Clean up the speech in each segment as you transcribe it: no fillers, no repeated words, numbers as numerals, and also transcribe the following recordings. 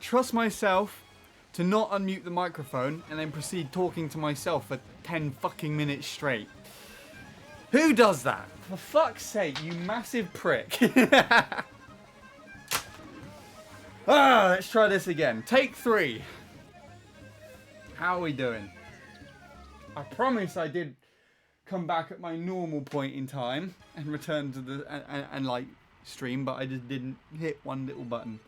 Trust myself to not unmute the microphone and then proceed talking to myself for 10 fucking minutes straight. Who does that? For fuck's sake, you massive prick. Let's try this again. Take 3. How are we doing? I promise I did come back at my normal point in time and return to the and like stream, but I just didn't hit one little button.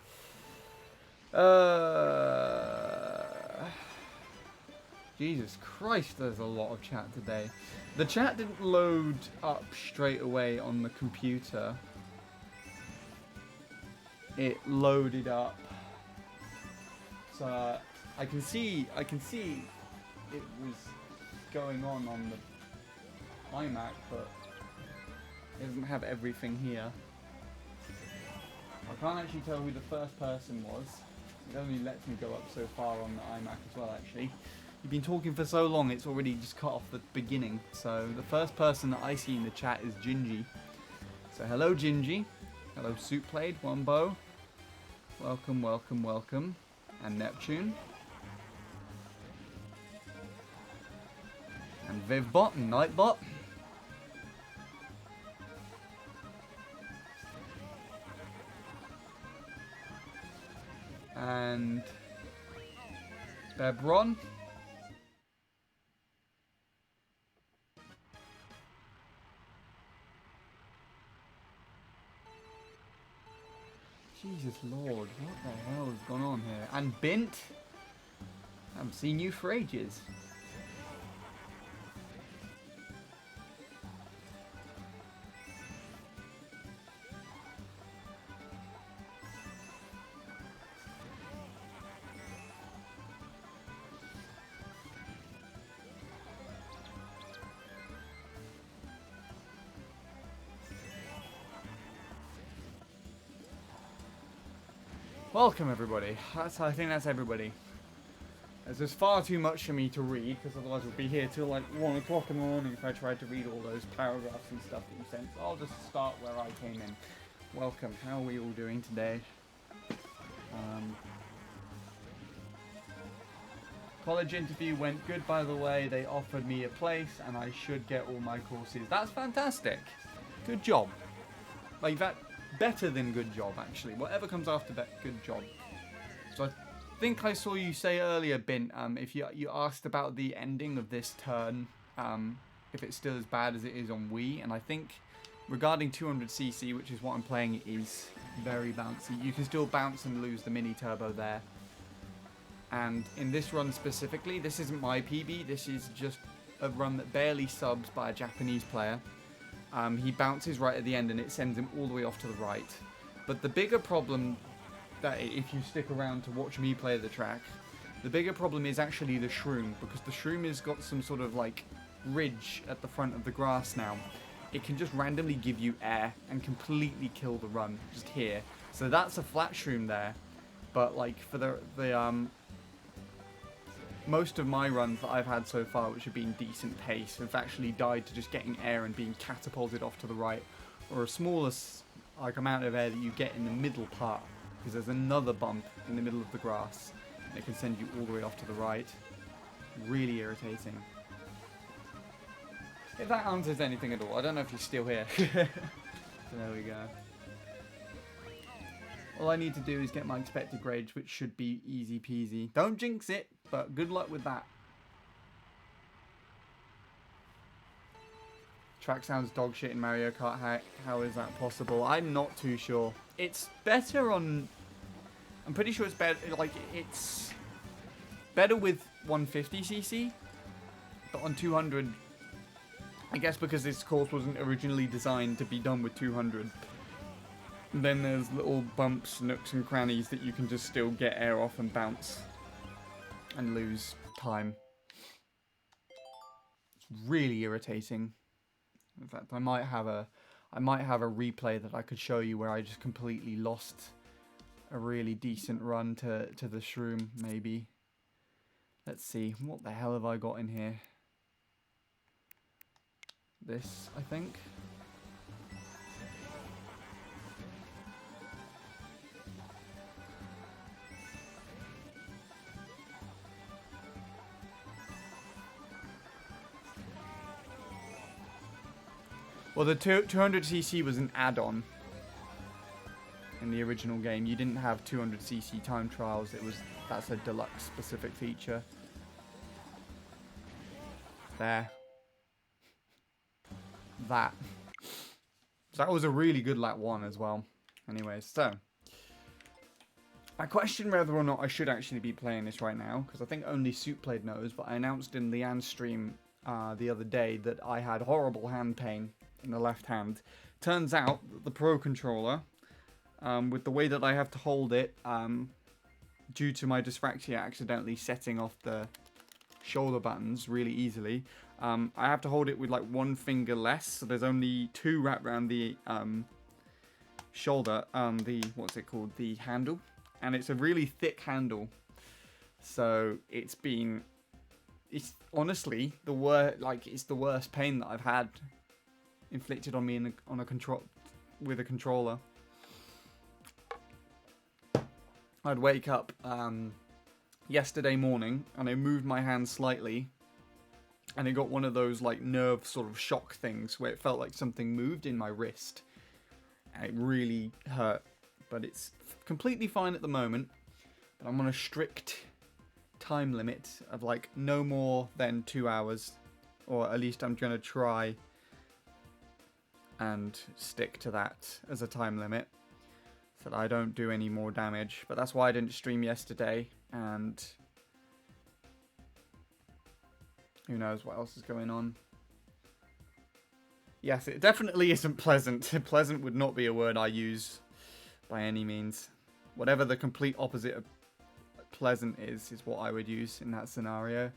Jesus Christ, there's a lot of chat today. The chat didn't load up straight away on the computer. It loaded up. So I can see it was going on the iMac, but it doesn't have everything here. I can't actually tell who the first person was. It only lets me go up so far on the iMac as well, actually. You've been talking for so long, it's already just cut off the beginning. So the first person that I see in the chat is Gingy. So hello, Gingy. Hello, Soup Played, Wombo. Welcome, welcome, welcome. And Neptune. And Vivbot and Nightbot. And Bebron. Jesus Lord, what the hell has gone on here? And Bint. I haven't seen you for ages. Welcome everybody. I think that's everybody. As there's far too much for me to read, because otherwise we'll be here till like 1 o'clock in the morning if I tried to read all those paragraphs and stuff that you sent. So I'll just start where I came in. Welcome. How are we all doing today? College interview went good, by the way. They offered me a place and I should get all my courses. That's fantastic. Good job. Like that. Better than good job, actually. Whatever comes after that, good job. So I think I saw you say earlier, Bint, if you asked about the ending of this turn, if it's still as bad as it is on Wii, and I think regarding 200cc, which is what I'm playing, it is very bouncy. You can still bounce and lose the mini turbo there. And in this run specifically, this isn't my PB, this is just a run that barely subs by a Japanese player. He bounces right at the end and it sends him all the way off to the right. But the bigger problem, that if you stick around to watch me play the track, the bigger problem is actually the shroom, because the shroom has got some sort of like ridge at the front of the grass now. It can just randomly give you air and completely kill the run just here. So that's a flat shroom there. But like for the most of my runs that I've had so far, which have been decent pace, have actually died to just getting air and being catapulted off to the right, or a smaller like amount of air that you get in the middle part, because there's another bump in the middle of the grass, and it can send you all the way off to the right. Really irritating. If that answers anything at all, I don't know if you're still here. So there we go. All I need to do is get my expected grades, which should be easy peasy. Don't jinx it, but good luck with that. Track sounds dog shit in Mario Kart. How is that possible? I'm not too sure. It's better on... I'm pretty sure it's better. Like, it's better with 150cc, but on 200... I guess because this course wasn't originally designed to be done with 200. Then there's little bumps, nooks and crannies that you can just still get air off and bounce and lose time. It's really irritating. In fact, I might have a replay that I could show you where I just completely lost a really decent run to the shroom, maybe. Let's see, what the hell have I got in here? This, I think. Well, the 200cc was an add-on in the original game. You didn't have 200cc time trials. That's a deluxe specific feature. There. That. So that was a really good lap 1 as well. Anyways, so I question whether or not I should actually be playing this right now, because I think only Soupblade knows, but I announced in Leanne's stream the other day that I had horrible hand pain in the left hand. Turns out that the Pro Controller, with the way that I have to hold it, due to my dyspraxia accidentally setting off the shoulder buttons really easily, I have to hold it with like one finger less, so there's only 2 wrapped around the shoulder, what's it called, the handle, and it's a really thick handle, so it's honestly the worst pain that I've had inflicted on me with a controller. I'd wake up yesterday morning and I moved my hand slightly, and it got one of those like nerve sort of shock things where it felt like something moved in my wrist. And it really hurt, but it's completely fine at the moment. But I'm on a strict time limit of like no more than 2 hours, or at least I'm gonna try and stick to that as a time limit so that I don't do any more damage. But that's why I didn't stream yesterday, and who knows what else is going on. Yes, it definitely isn't pleasant. Pleasant would not be a word I use by any means. Whatever the complete opposite of pleasant is what I would use in that scenario.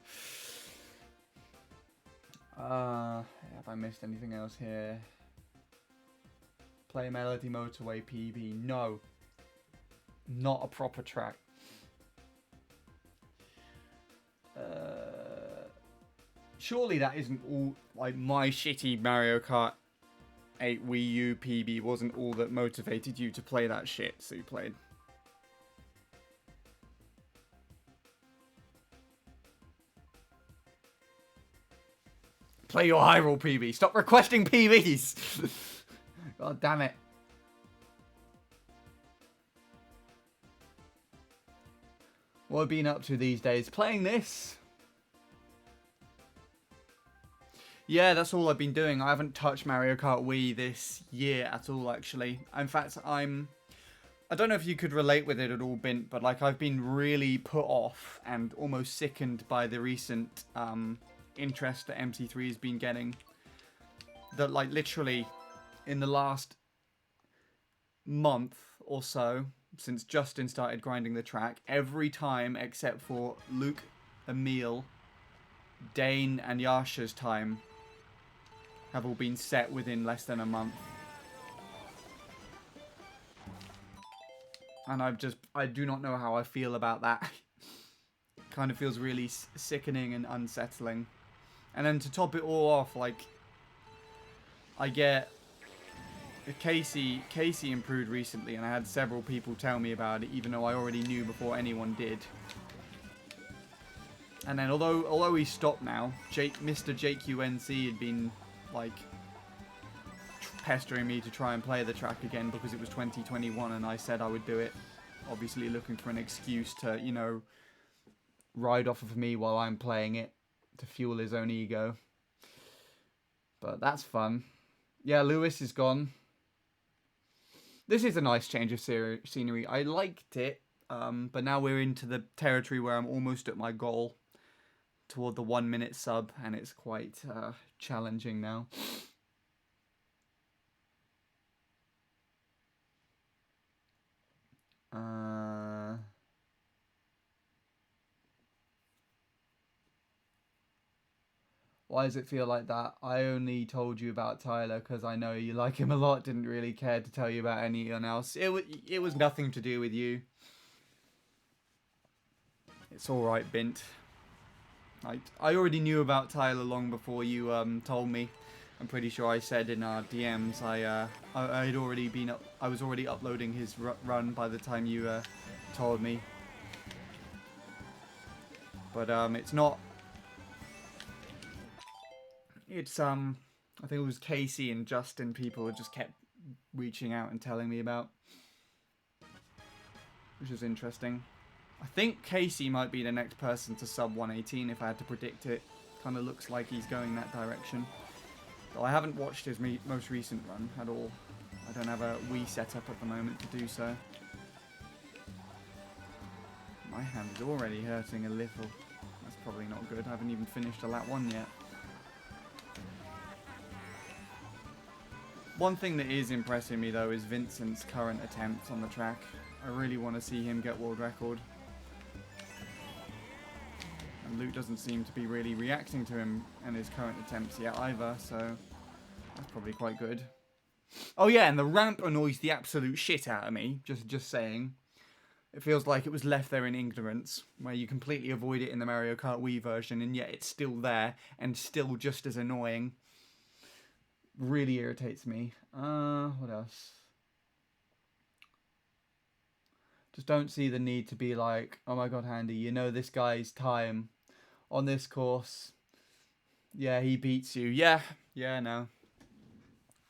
Have I missed anything else here? Play Melody Motorway PB. No. Not a proper track. Surely that isn't all, like, my shitty Mario Kart 8 Wii U PB wasn't all that motivated you to play that shit so you played. Play your Hyrule PB. Stop requesting PBs! God damn it. What have I been up to these days? Playing this. Yeah, that's all I've been doing. I haven't touched Mario Kart Wii this year at all, actually. In fact, I don't know if you could relate with it at all, Bint, but like I've been really put off and almost sickened by the recent interest that MC3 has been getting. That like literally in the last month or so, since Justin started grinding the track, every time except for Luke, Emil, Dane and Yasha's time have all been set within less than a month. And I do not know how I feel about that. Kind of feels really sickening and unsettling. And then to top it all off, like, I get Casey improved recently, and I had several people tell me about it, even though I already knew before anyone did. And then although he stopped now, Mr. JQNC had been like pestering me to try and play the track again because it was 2021 and I said I would do it. Obviously looking for an excuse to, you know, ride off of me while I'm playing it to fuel his own ego. But that's fun. Yeah, Lewis is gone. This is a nice change of scenery. I liked it, but now we're into the territory where I'm almost at my goal toward the 1 minute sub, and it's quite challenging now. Why does it feel like that? I only told you about Tyler because I know you like him a lot. Didn't really care to tell you about anyone else. It was nothing to do with you. It's alright, Bint. I already knew about Tyler long before you told me. I'm pretty sure I said in our DMs I was already uploading his run by the time you told me. But it's not. It's I think it was Casey and Justin people just kept reaching out and telling me about, which is interesting. I think Casey might be the next person to sub 118 if I had to predict it. Kind of looks like he's going that direction. Though I haven't watched his most recent run at all. I don't have a Wii setup at the moment to do so. My hand is already hurting a little. That's probably not good. I haven't even finished a lap 1 yet. One thing that is impressing me though is Vincent's current attempts on the track. I really want to see him get world record. And Luke doesn't seem to be really reacting to him and his current attempts yet either, so that's probably quite good. Oh yeah, and the ramp annoys the absolute shit out of me, just saying. It feels like it was left there in ignorance, where you completely avoid it in the Mario Kart Wii version, and yet it's still there, and still just as annoying. Really irritates me. What else? Just don't see the need to be like, oh my god, Handy, you know this guy's time on this course. Yeah, he beats you. Yeah, no.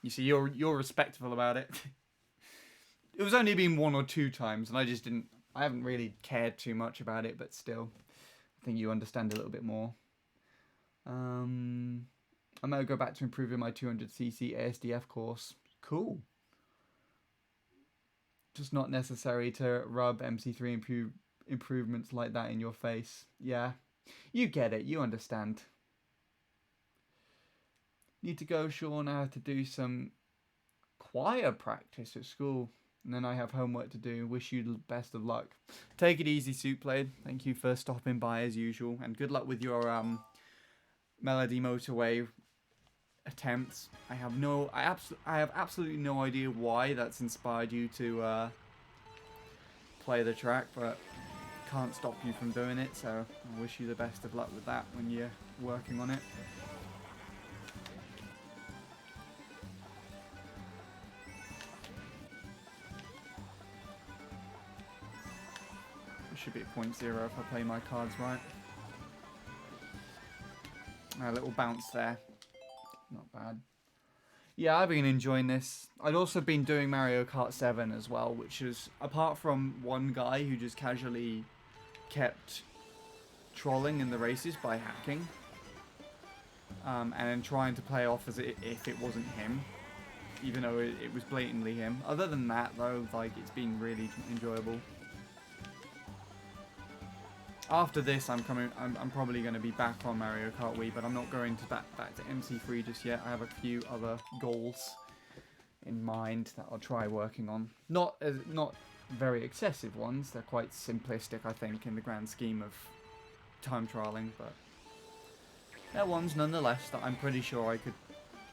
You see, you're respectful about it. It was only been 1 or 2 times, and I haven't really cared too much about it, but still, I think you understand a little bit more. I'm going to go back to improving my 200cc ASDF course. Cool. Just not necessary to rub MC3 improvements like that in your face. Yeah, you get it. You understand. Need to go, Sean. I have to do some choir practice at school. And then I have homework to do. Wish you the best of luck. Take it easy, Soupblade. Thank you for stopping by as usual. And good luck with your Melody Motorway attempts. I have absolutely no idea why that's inspired you to play the track, but can't stop you from doing it, so I wish you the best of luck with that when you're working on it. It should be at 0.0 if I play my cards right. A little bounce there. Not bad. Yeah, I've been enjoying this. I'd also been doing Mario Kart 7 as well, which is, apart from one guy who just casually kept trolling in the races by hacking, and then trying to play off as if it wasn't him, even though it was blatantly him. Other than that, though, like, it's been really enjoyable. After this, I'm probably going to be back on Mario Kart Wii, but I'm not going to back to MC3 just yet. I have a few other goals in mind that I'll try working on. Not very excessive ones. They're quite simplistic, I think, in the grand scheme of time trialing, but they're ones nonetheless that I'm pretty sure I could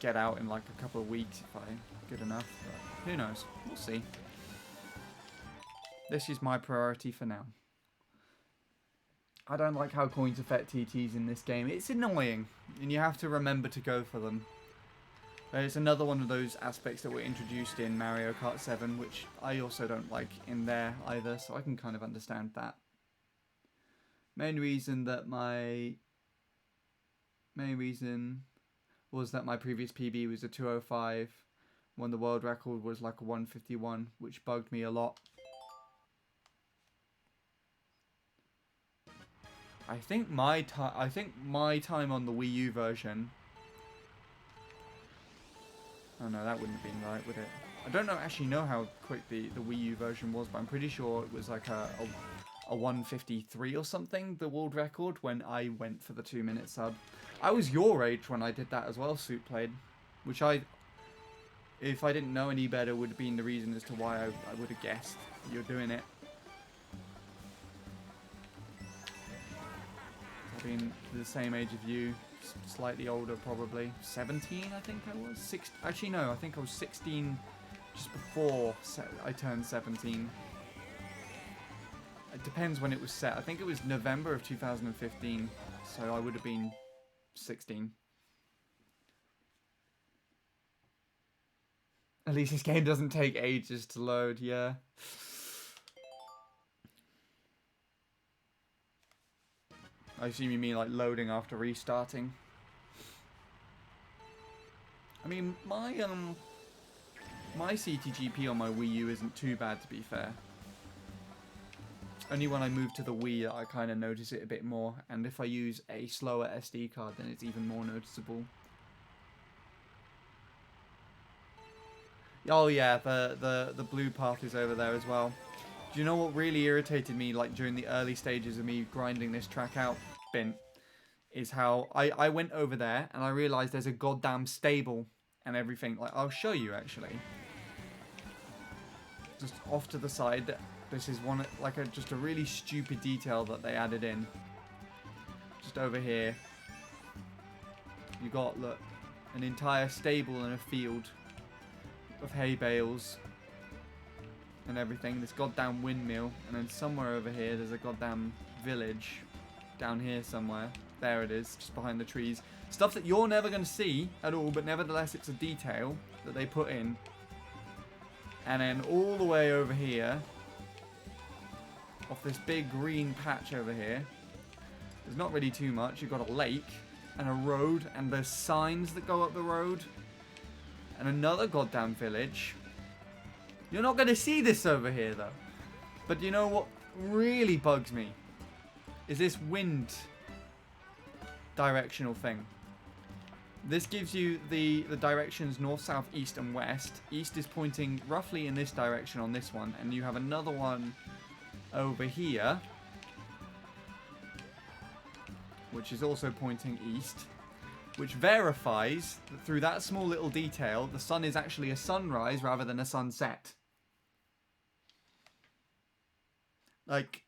get out in like a couple of weeks if I'm good enough. But who knows? We'll see. This is my priority for now. I don't like how coins affect TTs in this game. It's annoying, and you have to remember to go for them. It's another one of those aspects that were introduced in Mario Kart 7, which I also don't like in there either, so I can kind of understand that. Main reason was that my previous PB was a 205, when the world record was like a 151, which bugged me a lot. I think my time on the Wii U version. Oh no, that wouldn't have been right, would it? I don't actually know how quick the Wii U version was, but I'm pretty sure it was like a 153 or something, the world record, when I went for the 2-minute sub. I was your age when I did that as well, Soupblade, which if I didn't know any better, would have been the reason as to why I would have guessed you're doing it. Been the same age of you, slightly older probably. 17, I think I was. Actually, no, I think I was 16 just before I turned 17. It depends when it was set. I think it was November of 2015, so I would have been 16. At least this game doesn't take ages to load, yeah. I assume you mean like loading after restarting. I mean, my CTGP on my Wii U isn't too bad, to be fair. Only when I move to the Wii I kind of notice it a bit more, and if I use a slower SD card then it's even more noticeable. Oh yeah, the blue path is over there as well. Do you know what really irritated me, like during the early stages of me grinding this track out, Bint, is how I went over there and I realised there's a goddamn stable and everything. Like, I'll show you actually. Just off to the side. This is one, like just a really stupid detail that they added in. Just over here. You got, look, an entire stable and a field of hay bales and everything. This goddamn windmill. And then somewhere over here there's a goddamn village. Down here somewhere. There it is, just behind the trees. Stuff that you're never going to see at all, but nevertheless it's a detail that they put in. And then all the way over here, off this big green patch over here, there's not really too much. You've got a lake and a road, and there's signs that go up the road, and another goddamn village. You're not going to see this over here though. But you know what really bugs me? Is this wind directional thing. This gives you the directions north, south, east, and west. East is pointing roughly in this direction on this one, and you have another one over here, which is also pointing east, which verifies that through that small little detail, the sun is actually a sunrise rather than a sunset. Like,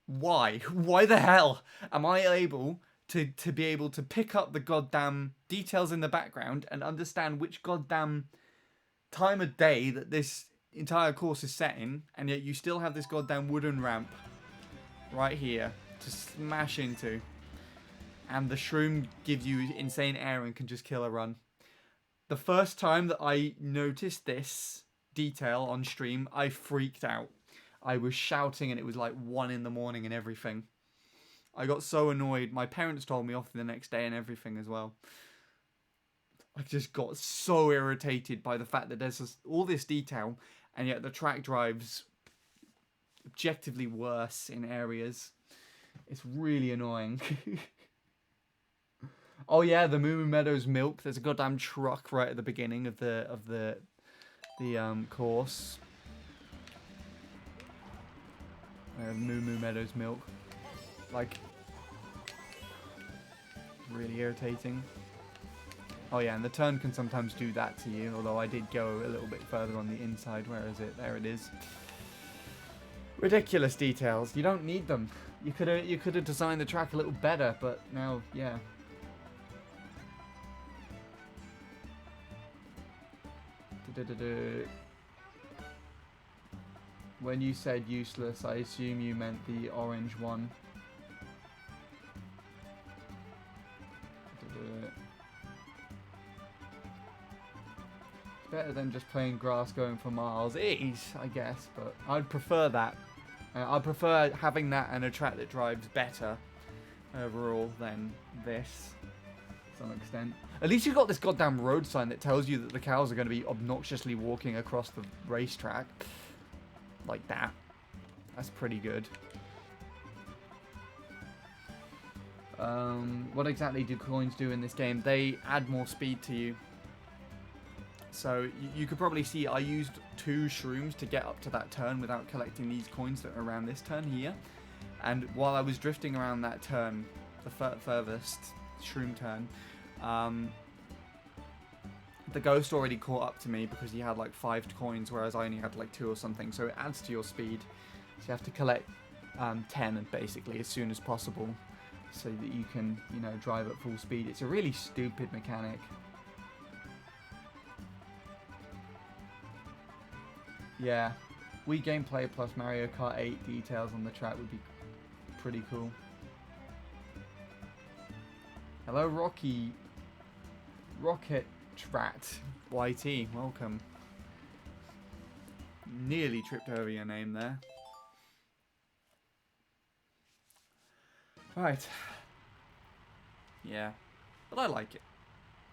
why? Why the hell am I able to be able to pick up the goddamn details in the background and understand which goddamn time of day that this entire course is set in, and yet you still have this goddamn wooden ramp right here to smash into, and the shroom gives you insane air and can just kill a run. The first time that I noticed this detail on stream, I freaked out. I was shouting and it was like 1 in the morning and everything. I got so annoyed. My parents told me off the next day and everything as well. I just got so irritated by the fact that there's all this detail, and yet the track drives objectively worse in areas. It's really annoying. Oh yeah, the Moo Moo Meadows milk. There's a goddamn truck right at the beginning of the course. Moo Moo Meadows milk. Like, really irritating. Oh yeah, and the turn can sometimes do that to you, although I did go a little bit further on the inside. Where is it? There it is. Ridiculous details. You don't need them. You could have designed the track a little better, but now, yeah. When you said useless, I assume you meant the orange one. It's better than just playing grass going for miles. It is, I guess, but I'd prefer that. I'd prefer having that and a track that drives better overall than this, to some extent. At least you've got this goddamn road sign that tells you that the cows are going to be obnoxiously walking across the racetrack. Like that. That's pretty good. What exactly do coins do in this game? They add more speed to you. So you could probably see I used 2 shrooms to get up to that turn without collecting these coins that are around this turn here. And while I was drifting around that turn, the furthest shroom turn, the ghost already caught up to me because he had like 5 coins, whereas I only had like 2 or something. So it adds to your speed. So you have to collect 10 basically as soon as possible, so that you can, you know, drive at full speed. It's a really stupid mechanic. Yeah, Wii gameplay plus Mario Kart 8 details on the track would be pretty cool. Hello, Rocket Rat YT, welcome. Nearly tripped over your name there. Right. Yeah, but I like it.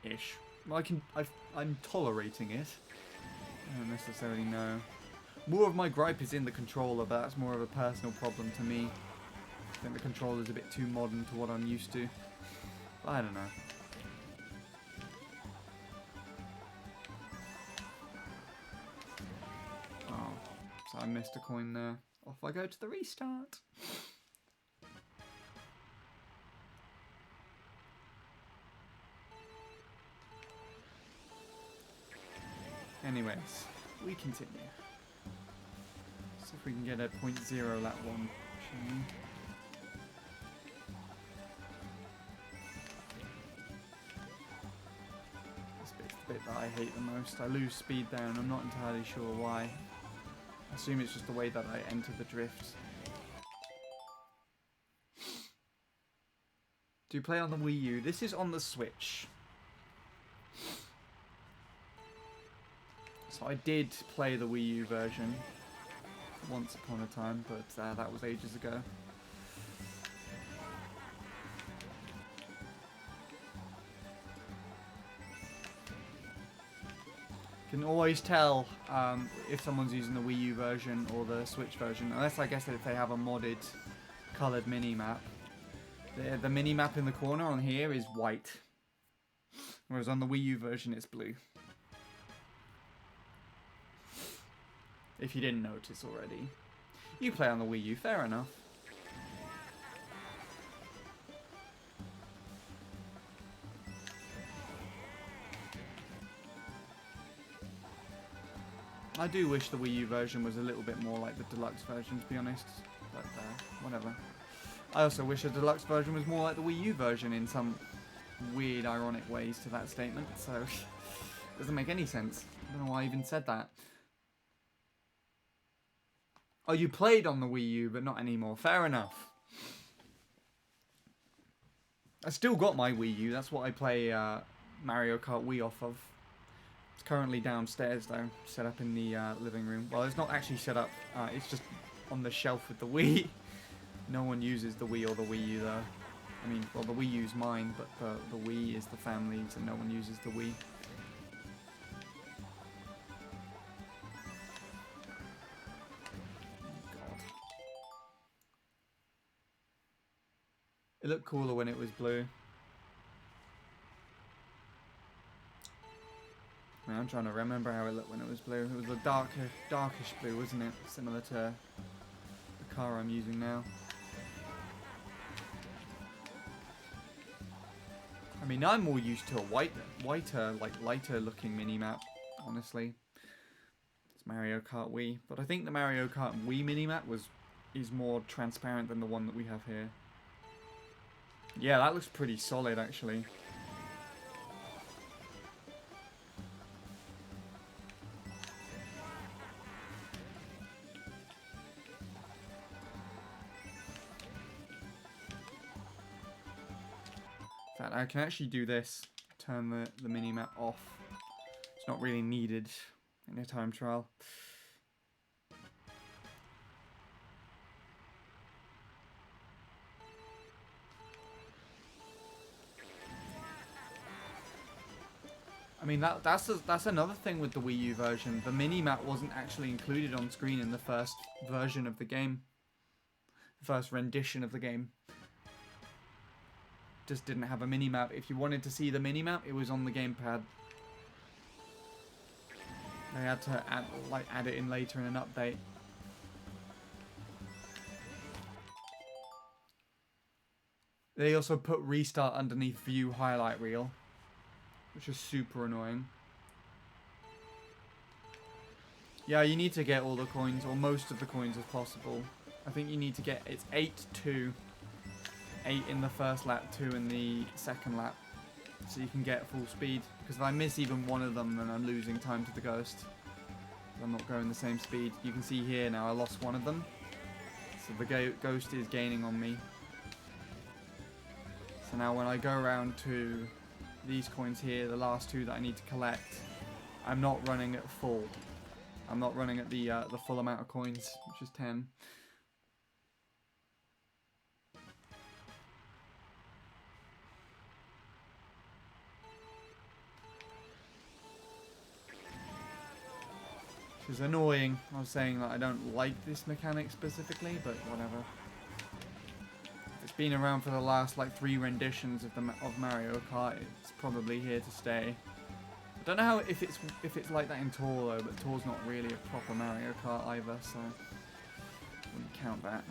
Ish. Well, I'm tolerating it. I don't necessarily know. More of my gripe is in the controller, but that's more of a personal problem to me. I think the controller's a bit too modern to what I'm used to. But I don't know. Oh, so I missed a coin there. Off I go to the restart. Anyways, we continue. See if we can get a 0.0 lap one. This bit's the bit that I hate the most. I lose speed there and I'm not entirely sure why. I assume it's just the way that I enter the drift. Do you play on the Wii U? This is on the Switch. So I did play the Wii U version once upon a time, but that was ages ago. You can always tell if someone's using the Wii U version or the Switch version, unless I guess if they have a modded coloured mini-map. The mini-map in the corner on here is white, whereas on the Wii U version it's blue. If you didn't notice already. You play on the Wii U, fair enough. I do wish the Wii U version was a little bit more like the deluxe version, to be honest. But, whatever. I also wish the deluxe version was more like the Wii U version in some weird, ironic ways to that statement, so it doesn't make any sense. I don't know why I even said that. Oh, you played on the Wii U, but not anymore. Fair enough. I still got my Wii U. That's what I play Mario Kart Wii off of. It's currently downstairs, though, set up in the living room. Well, it's not actually set up. It's just on the shelf with the Wii. No one uses the Wii or the Wii U, though. I mean, well, the Wii U's mine, but the Wii is the family's, and no one uses the Wii. It looked cooler when it was blue. I'm trying to remember how it looked when it was blue. It was a darkish blue, wasn't it? Similar to the car I'm using now. I mean, I'm more used to a whiter, like lighter looking mini-map, honestly. It's Mario Kart Wii. But I think the Mario Kart Wii mini-map is more transparent than the one that we have here. Yeah, that looks pretty solid, actually. In fact, I can actually do this. Turn the mini-map off. It's not really needed in a time trial. I mean, that's another thing with the Wii U version. The mini-map wasn't actually included on screen in the first version of the game. The first rendition of the game. Just didn't have a mini-map. If you wanted to see the mini-map, it was on the gamepad. They had to add it in later in an update. They also put restart underneath view highlight reel, which is super annoying. Yeah, you need to get all the coins, or most of the coins as possible. I think you need to get, it's 8-2. 8 in the first lap, 2 in the second lap. So you can get full speed. Because if I miss even one of them, then I'm losing time to the ghost. I'm not going the same speed. You can see here now I lost one of them. So the ghost is gaining on me. So now when I go around to these coins here, the last 2 that I need to collect, I'm not running at full. I'm not running at the full amount of coins, which is 10. Which is annoying. I was saying that I don't like this mechanic specifically, but whatever. It's been around for the last like 3 renditions of Mario Kart. It's probably here to stay. I don't know how if it's like that in Tour though, but Tour's not really a proper Mario Kart either, so wouldn't count that.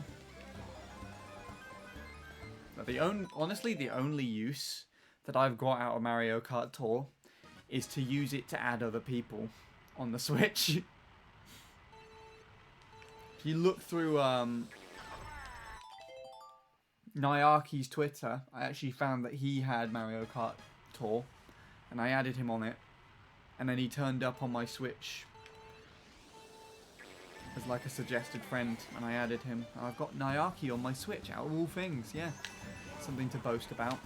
But honestly, the only use that I've got out of Mario Kart Tour is to use it to add other people on the Switch. If you look through Nyaki's Twitter, I actually found that he had Mario Kart Tour, and I added him on it, and then he turned up on my Switch as like a suggested friend, and I added him. I've got Nyaki on my Switch, out of all things, yeah. Something to boast about.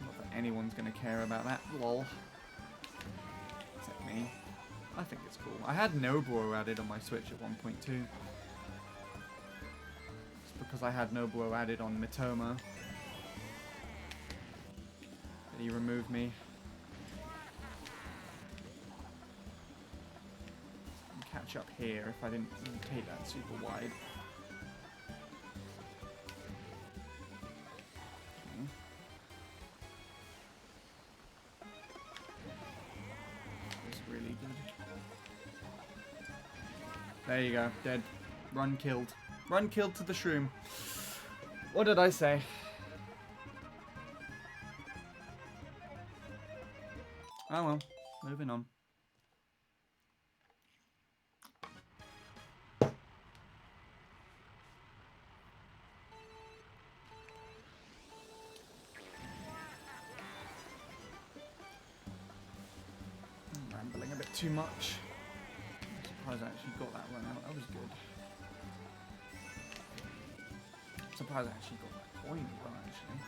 Not that anyone's going to care about that, lol. Except me. I think it's cool. I had Nobuo added on my Switch at 1.2. It's because I had Nobuo added on Mitoma. But he removed me. Catch up here if I didn't take that super wide. Okay. That's really good. There you go, dead. Run killed. Run killed to the shroom. What did I say? Oh well, moving on. Rambling a bit too much. I'm surprised I actually got that run out. That was good. I'm surprised I actually got that coin run actually.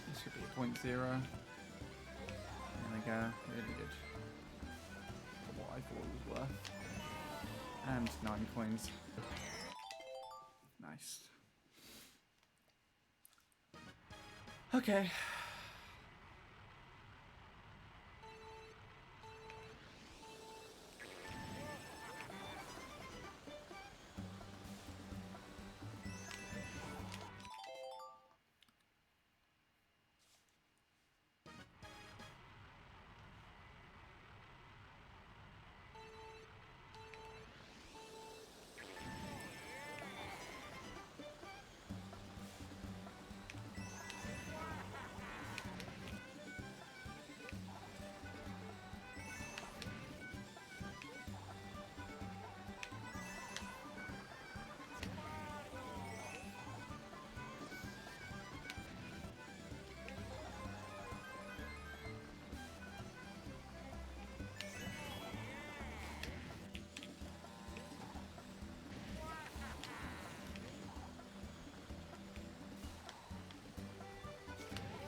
This could be a 0.0. There we go. Really good. For what I thought it was worth. And 9 coins. Nice. Okay.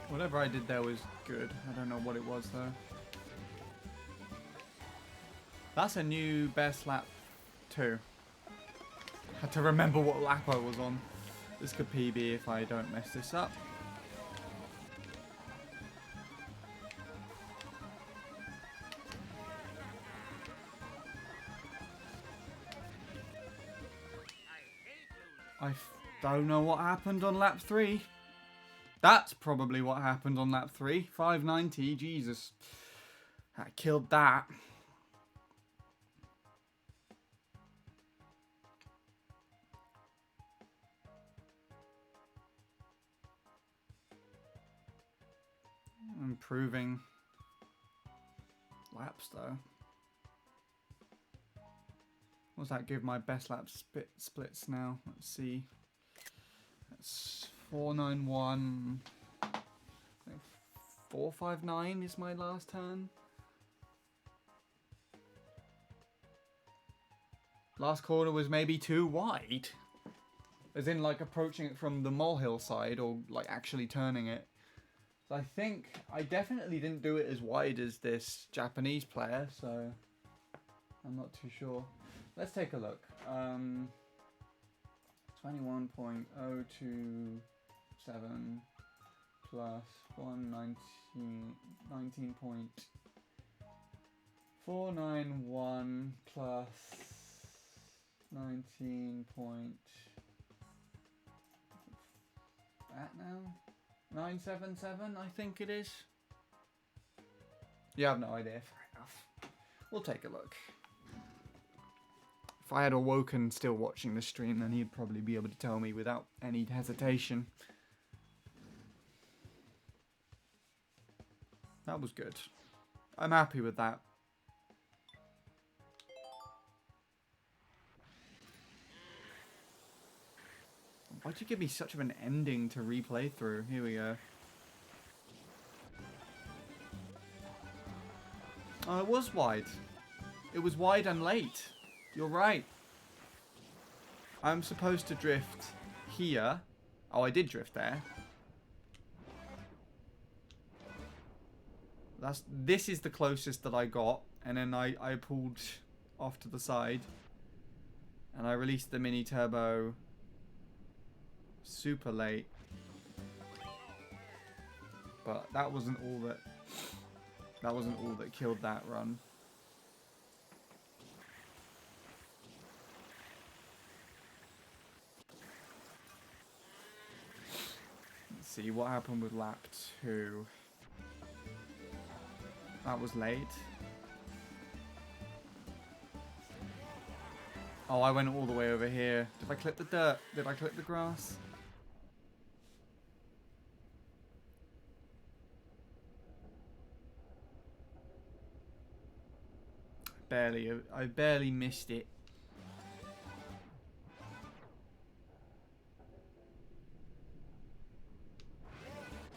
Whatever I did there was good. I don't know what it was though. That's a new best lap too. Had to remember what lap I was on. This could PB if I don't mess this up. I don't know what happened on lap 3. That's probably what happened on lap 3. 590, Jesus. I killed that. Improving laps though. What does that give my best lap splits now? Let's see. That's 491. 459 is my last turn. Last corner was maybe too wide. As in like approaching it from the molehill side or like actually turning it. So I think I definitely didn't do it as wide as this Japanese player, so I'm not too sure. Let's take a look. 21.02 7 plus 19.491 plus 19 point... that now? 977, I think it is. You have no idea. Fair enough. We'll take a look. If I had awoken still watching the stream, then he'd probably be able to tell me without any hesitation. That was good. I'm happy with that. Why'd you give me such of an ending to replay through? Here we go. Oh, it was wide. It was wide and late. You're right. I'm supposed to drift here. Oh, I did drift there. This is the closest that I got. And then I pulled off to the side. And I released the mini turbo super late. But that wasn't all that... That wasn't all that killed that run. Let's see what happened with lap 2. That was late. Oh, I went all the way over here. Did I clip the dirt? Did I clip the grass? I barely missed it.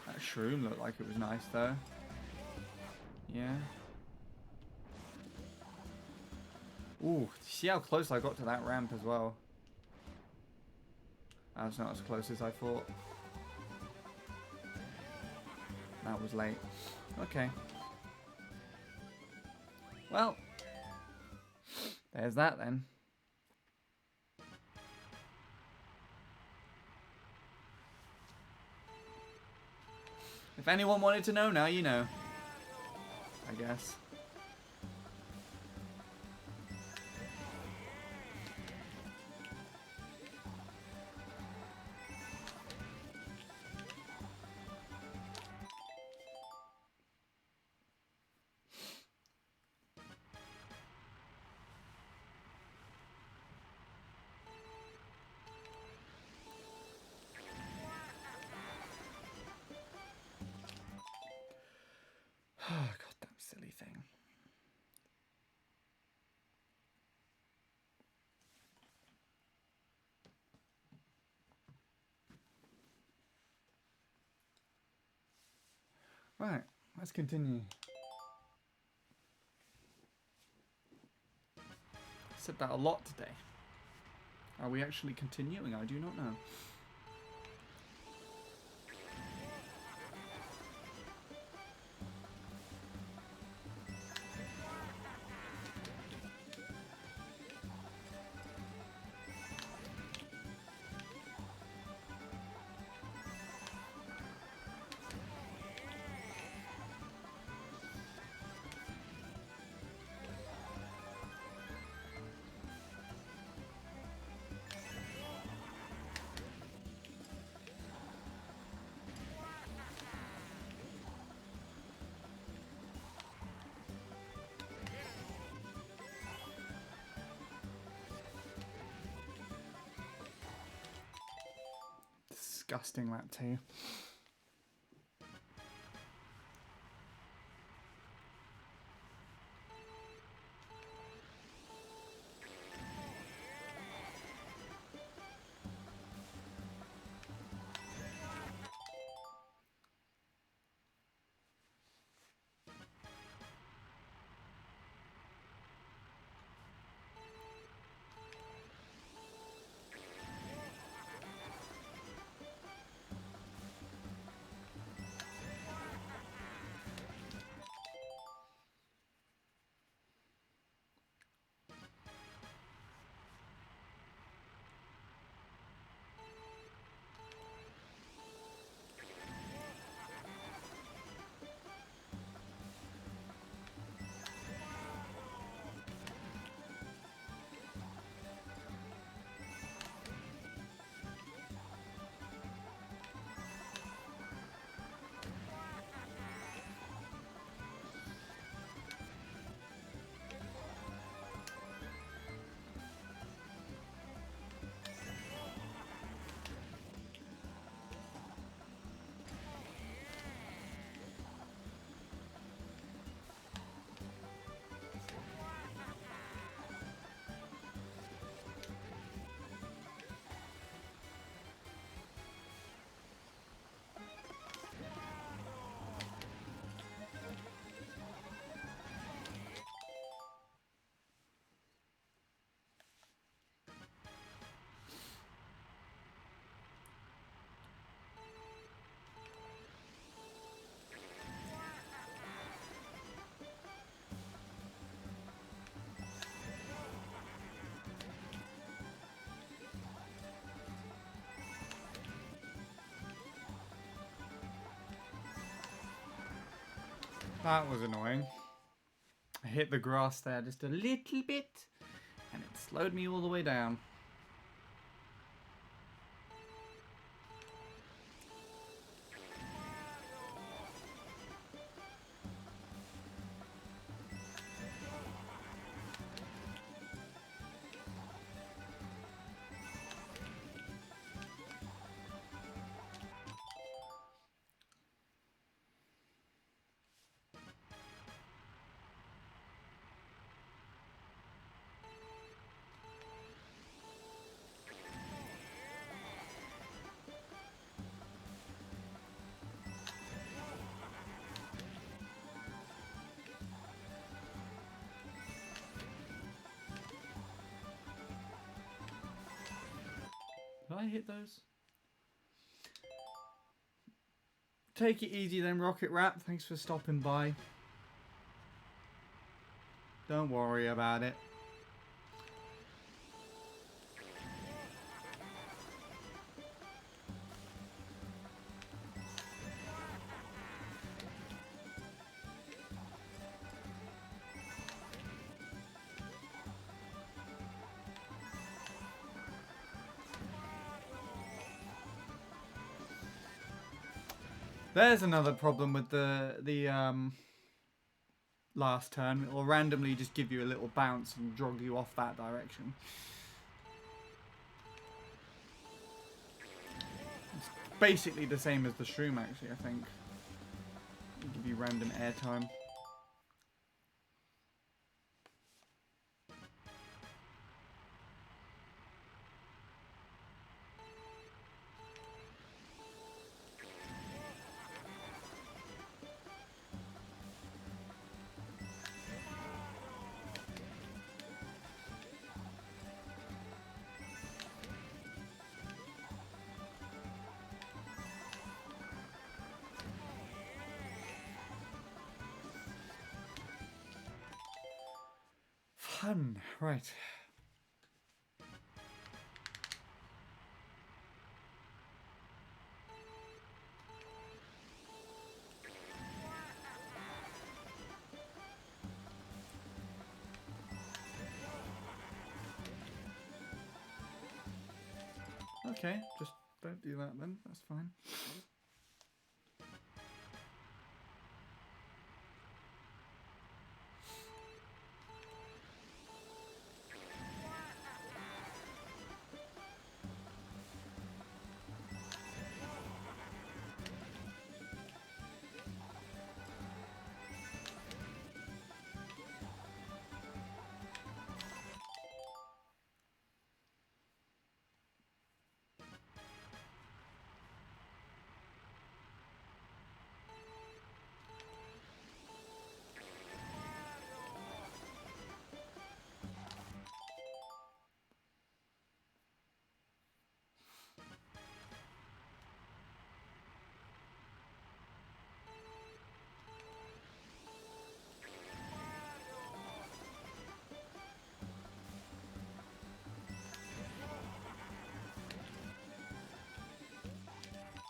That shroom looked like it was nice though. Yeah. Ooh, see how close I got to that ramp as well. That's not as close as I thought. That was late. Okay. Well, there's that then. If anyone wanted to know, now you know. I guess. Oh, goddamn silly thing. Right, let's continue. I said that a lot today. Are we actually continuing? I do not know. Disgusting lap 2. That was annoying. I hit the grass there just a little bit, and it slowed me all the way down. Did I hit those? Take it easy then, Rocket Rat. Thanks for stopping by. Don't worry about it. There's another problem with the last turn. It will randomly just give you a little bounce and jog you off that direction. It's basically the same as the shroom, actually, I think. It'll give you random airtime. Fun, right. Okay, just don't do that then, that's fine.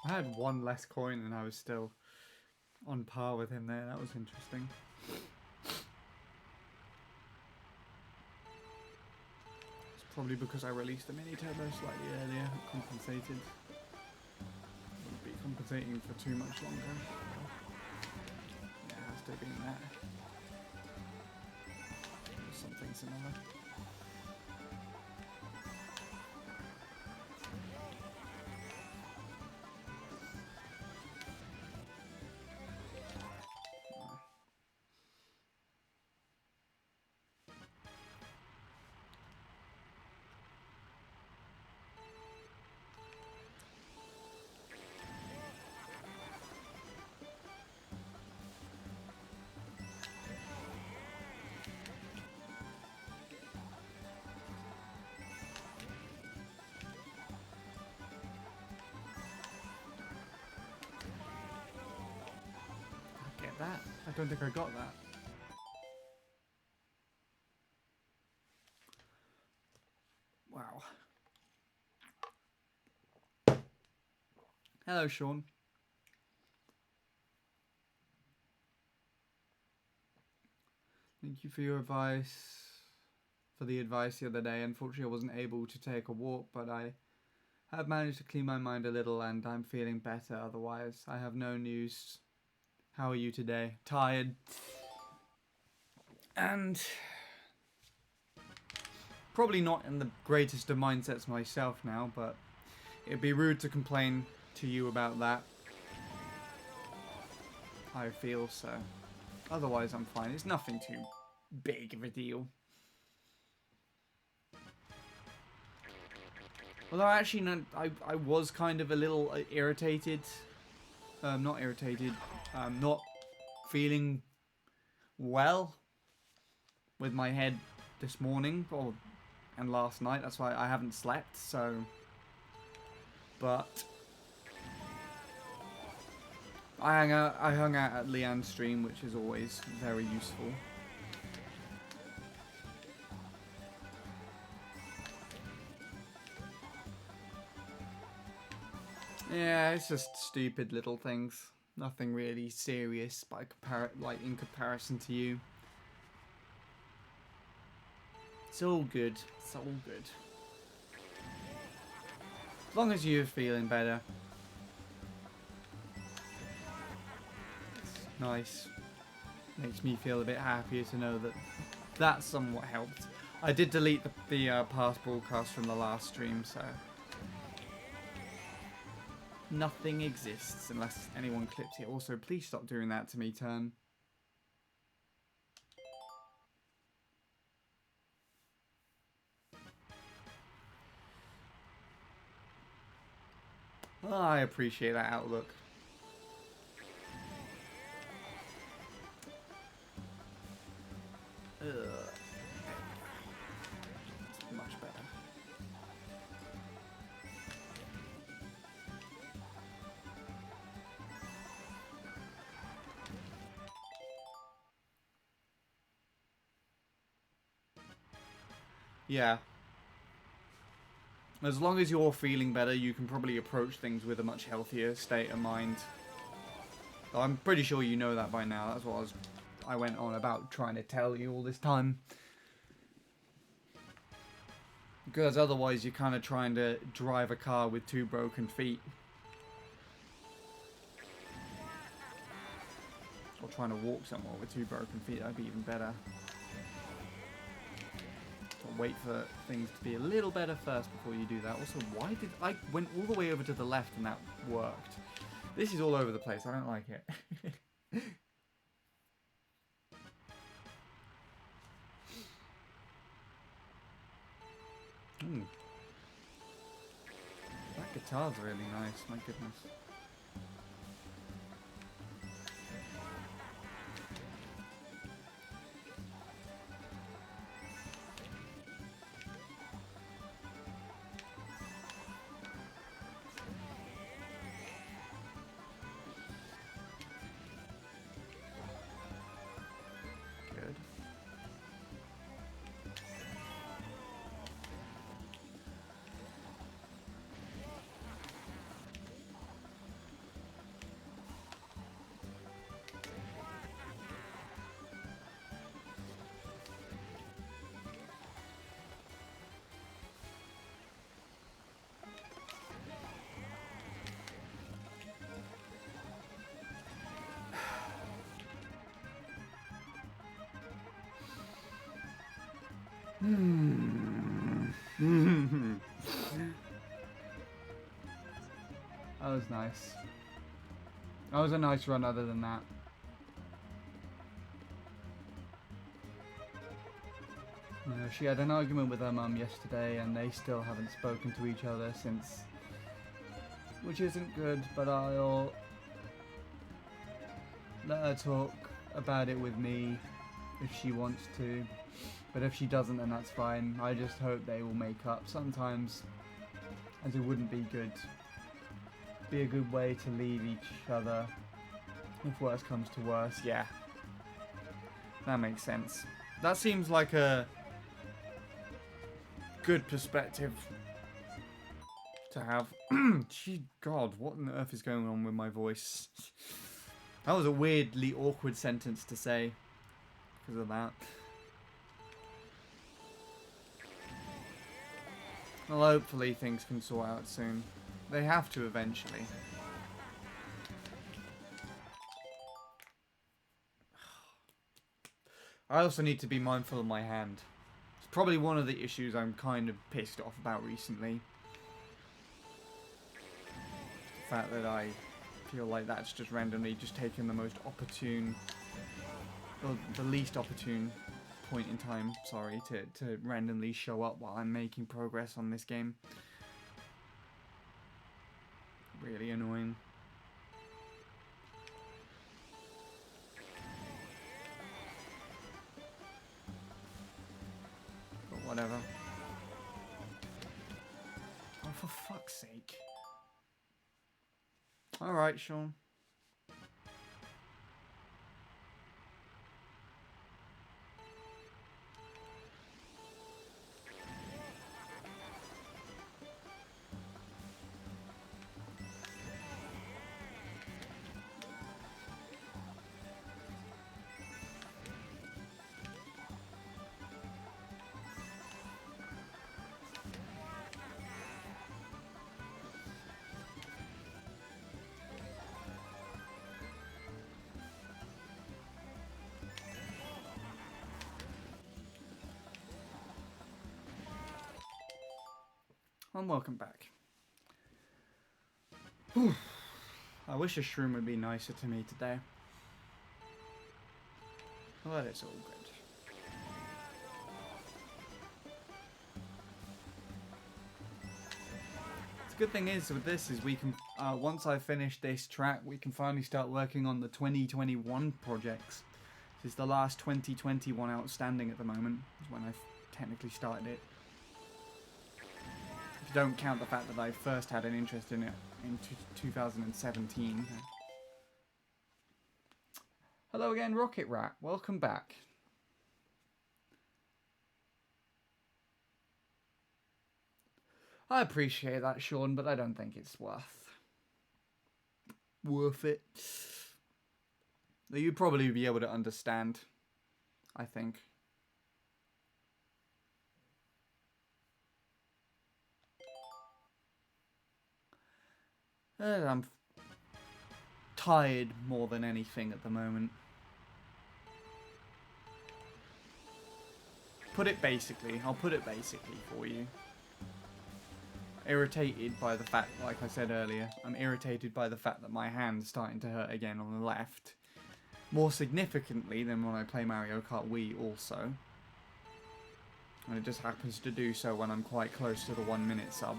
I had one less coin and I was still on par with him there. That was interesting. It's probably because I released the mini turbo slightly earlier. It compensated. Wouldn't be compensating for too much longer. Yeah, it has to have been that. Or something similar. That? I don't think I got that. Wow. Hello, Sean. Thank you for your advice. For the advice the other day. Unfortunately, I wasn't able to take a walk, but I have managed to clean my mind a little and I'm feeling better. Otherwise, I have no news. How are you today? Tired. And probably not in the greatest of mindsets myself now, but it'd be rude to complain to you about that. I feel so. Otherwise, I'm fine. It's nothing too big of a deal. Although actually, no, I was kind of a little irritated. Not irritated. Not feeling well with my head this morning and last night. That's why I haven't slept. So, but I hung out at Leanne's stream, which is always very useful. Yeah, it's just stupid little things. Nothing really serious in comparison to you. It's all good. It's all good. As long as you're feeling better. It's nice. Makes me feel a bit happier to know that somewhat helped. I did delete the past broadcast from the last stream, so nothing exists unless anyone clips it. Also, please stop doing that to me, Turn. Oh, I appreciate that outlook. Ugh. That's much better. Yeah. As long as you're feeling better, you can probably approach things with a much healthier state of mind. I'm pretty sure you know that by now. That's what I went on about trying to tell you all this time. Because otherwise you're kind of trying to drive a car with 2 broken feet. Or trying to walk somewhere with 2 broken feet. That'd be even better. But wait for things to be a little better first before you do that. Also, why did I went all the way over to the left and that worked? This is all over the place. I don't like it. That guitar's really nice. My goodness. That was nice. That was a nice run other than that. She had an argument with her mum yesterday and they still haven't spoken to each other since, which isn't good, but I'll let her talk about it with me if she wants to. But if she doesn't, then that's fine. I just hope they will make up sometimes, as it wouldn't be good. Be a good way to leave each other if worse comes to worse. Yeah, that makes sense. That seems like a good perspective to have. Gee, God, what on earth is going on with my voice? That was a weirdly awkward sentence to say because of that. Well, hopefully things can sort out soon. They have to eventually. I also need to be mindful of my hand. It's probably one of the issues I'm kind of pissed off about recently. The fact that I feel like that's just randomly just taken the most opportune, or the least opportune point in time, sorry, to randomly show up while I'm making progress on this game. Really annoying. But whatever. Oh, for fuck's sake. Alright, Sean. And welcome back. Whew. I wish a shroom would be nicer to me today. But it's all good. The good thing is with this is we can, once I finish this track, we can finally start working on the 2021 projects. This is the last 2021 outstanding at the moment, is when I technically started it. If you don't count the fact that I first had an interest in it in 2017. Hello again, Rocket Rat. Welcome back. I appreciate that, Sean, but I don't think it's worth it. You'd probably be able to understand, I think. I'm tired more than anything at the moment. I'll put it basically for you. Irritated by the fact, like I said earlier, I'm irritated by the fact that my hand's starting to hurt again on the left. More significantly than when I play Mario Kart Wii also. And it just happens to do so when I'm quite close to the 1 minute sub.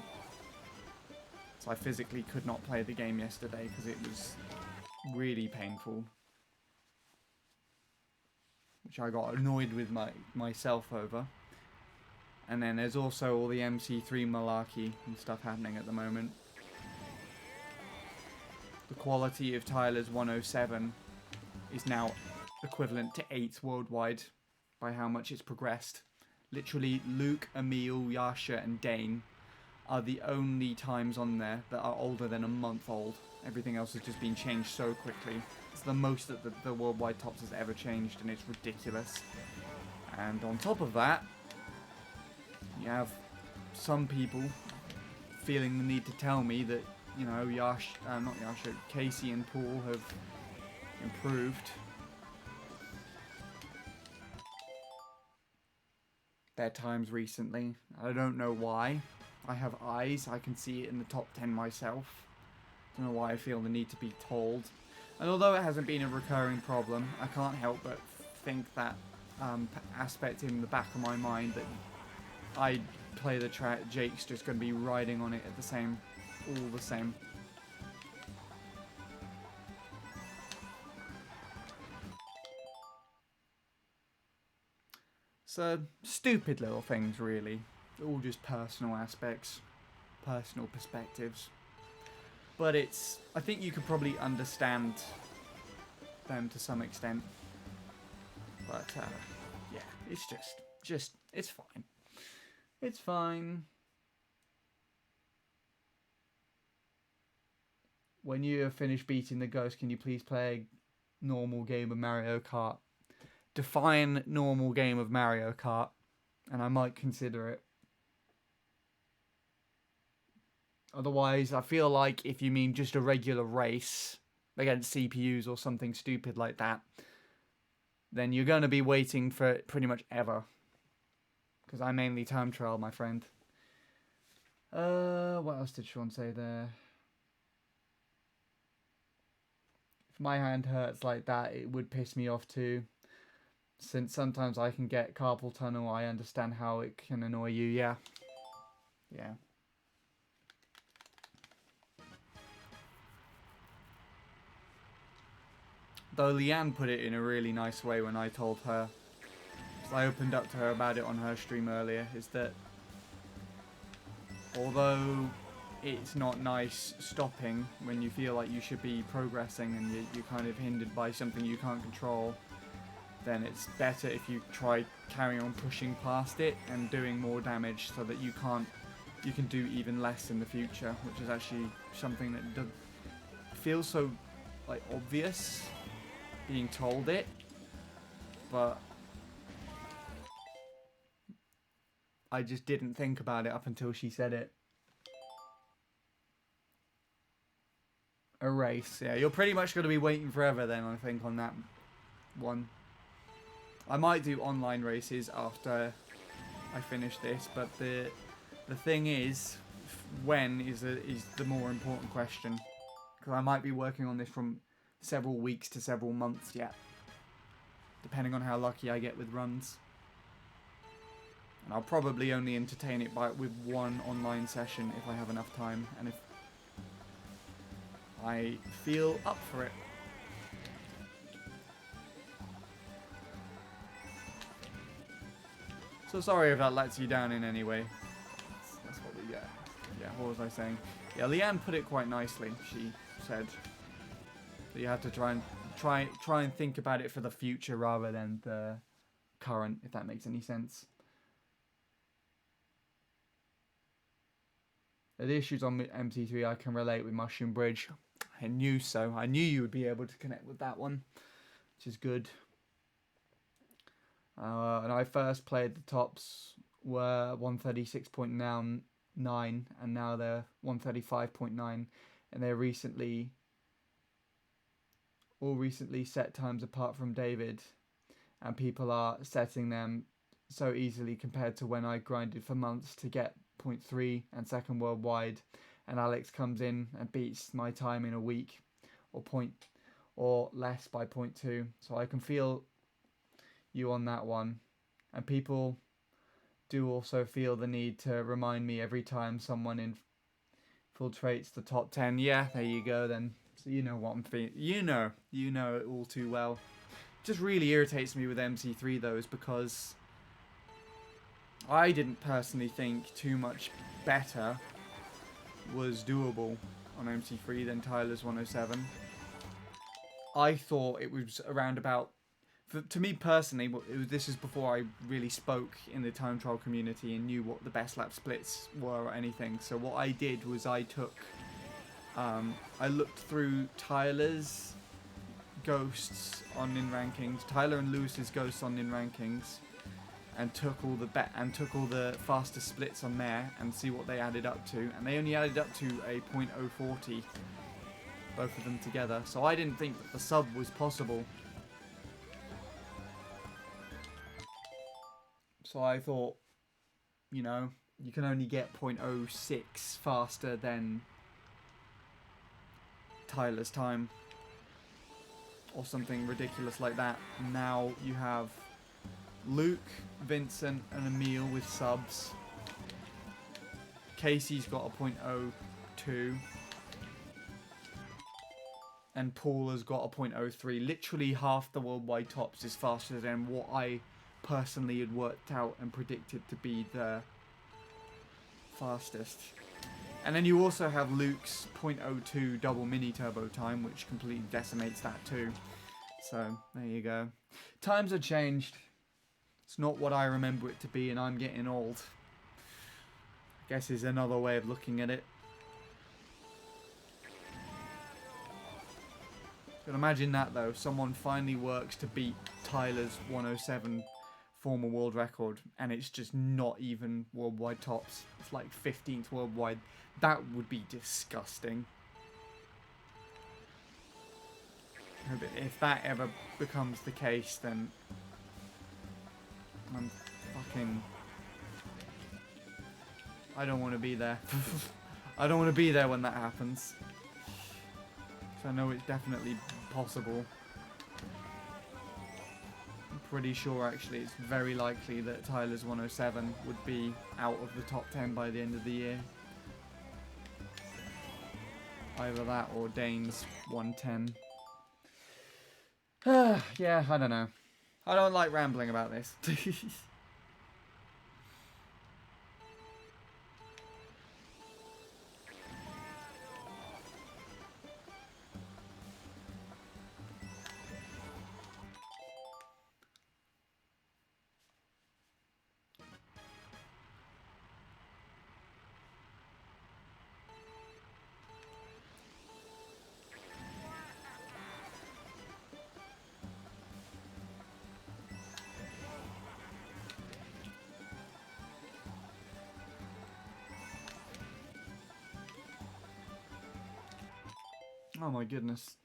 So I physically could not play the game yesterday because it was really painful. Which I got annoyed with myself over. And then there's also all the MC3 malarkey and stuff happening at the moment. The quality of Tyler's 107 is now equivalent to 8 worldwide by how much it's progressed. Literally, Luke, Emil, Yasha and Dane are the only times on there that are older than a month old. Everything else has just been changed so quickly. It's the most that the worldwide tops has ever changed, and it's ridiculous. And on top of that, you have some people feeling the need to tell me that, you know, Casey and Paul have improved their times recently. I don't know why. I have eyes, I can see it in the top 10 myself. Don't know why I feel the need to be told. And although it hasn't been a recurring problem, I can't help but think that aspect in the back of my mind that I play the track, Jake's just going to be riding on it at all the same. So, stupid little things really. They're all just personal aspects, personal perspectives. But I think you could probably understand them to some extent. But, yeah, it's it's fine. It's fine. When you have finished beating the ghost, can you please play a normal game of Mario Kart? Define normal game of Mario Kart, and I might consider it. Otherwise, I feel like if you mean just a regular race against CPUs or something stupid like that, then you're going to be waiting for it pretty much ever. Because I mainly time trial, my friend. What else did Sean say there? If my hand hurts like that, it would piss me off too. Since sometimes I can get carpal tunnel, I understand how it can annoy you, yeah. Yeah. Though Leanne put it in a really nice way when I told her, because I opened up to her about it on her stream earlier, is that although it's not nice stopping when you feel like you should be progressing and you're kind of hindered by something you can't control, then it's better if you try carrying on pushing past it and doing more damage so that you can do even less in the future, which is actually something that feels so like obvious being told it, but I just didn't think about it up until she said it. A race, yeah, you're pretty much going to be waiting forever then, I think, on that one. I might do online races after I finish this, but the thing is, when is the more important question, because I might be working on this from several weeks to several months yet, depending on how lucky I get with runs. And I'll probably only entertain it with one online session if I have enough time, and if I feel up for it. So sorry if that lets you down in any way. That's what we get. Yeah, what was I saying? Yeah, Leanne put it quite nicely. She said that you have to try and think about it for the future rather than the current, if that makes any sense. The issues on MC3 I can relate with Mushroom Bridge. I knew so. I knew you would be able to connect with that one, which is good. And I first played the tops were 136.9 and now they're 135.9, and they're all recently set times apart from David, and people are setting them so easily compared to when I grinded for months to get 0.3 and second worldwide, and Alex comes in and beats my time in a week or less by 0.2. So I can feel you on that one, and people do also feel the need to remind me every time someone infiltrates the top 10. Yeah, there you go then. So you know what I'm feeling. You know it all too well. It just really irritates me with MC3 though, is because I didn't personally think too much better was doable on MC3 than Tyler's 107. I thought it was around about, to me personally, this is before I really spoke in the time trial community and knew what the best lap splits were or anything. So what I did was I looked through Tyler's ghosts on in rankings, Tyler and Lewis's ghosts on in rankings, and took all the fastest splits on there and see what they added up to, and they only added up to a 0.040, both of them together. So I didn't think that the sub was possible. So I thought, you know, you can only get 0.06 faster than Tyler's time, or something ridiculous like that. Now you have Luke, Vincent and Emil with subs. Casey's got a 0.02. And Paul has got a 0.03. Literally half the worldwide tops is faster than what I personally had worked out and predicted to be the fastest. And then you also have Luke's 0.02 double mini turbo time, which completely decimates that too. So there you go. Times have changed. It's not what I remember it to be, and I'm getting old. I guess is another way of looking at it. But imagine that though, someone finally works to beat Tyler's 107 former world record, and it's just not even worldwide tops. It's like 15th worldwide. That would be disgusting. But if that ever becomes the case, then I'm fucking... I don't want to be there. I don't want to be there when that happens. So I know it's definitely possible. I'm pretty sure, actually, it's very likely that Tyler's 107 would be out of the top 10 by the end of the year. Either that or Dane's 110. Yeah, I don't know. I don't like rambling about this. Oh my goodness.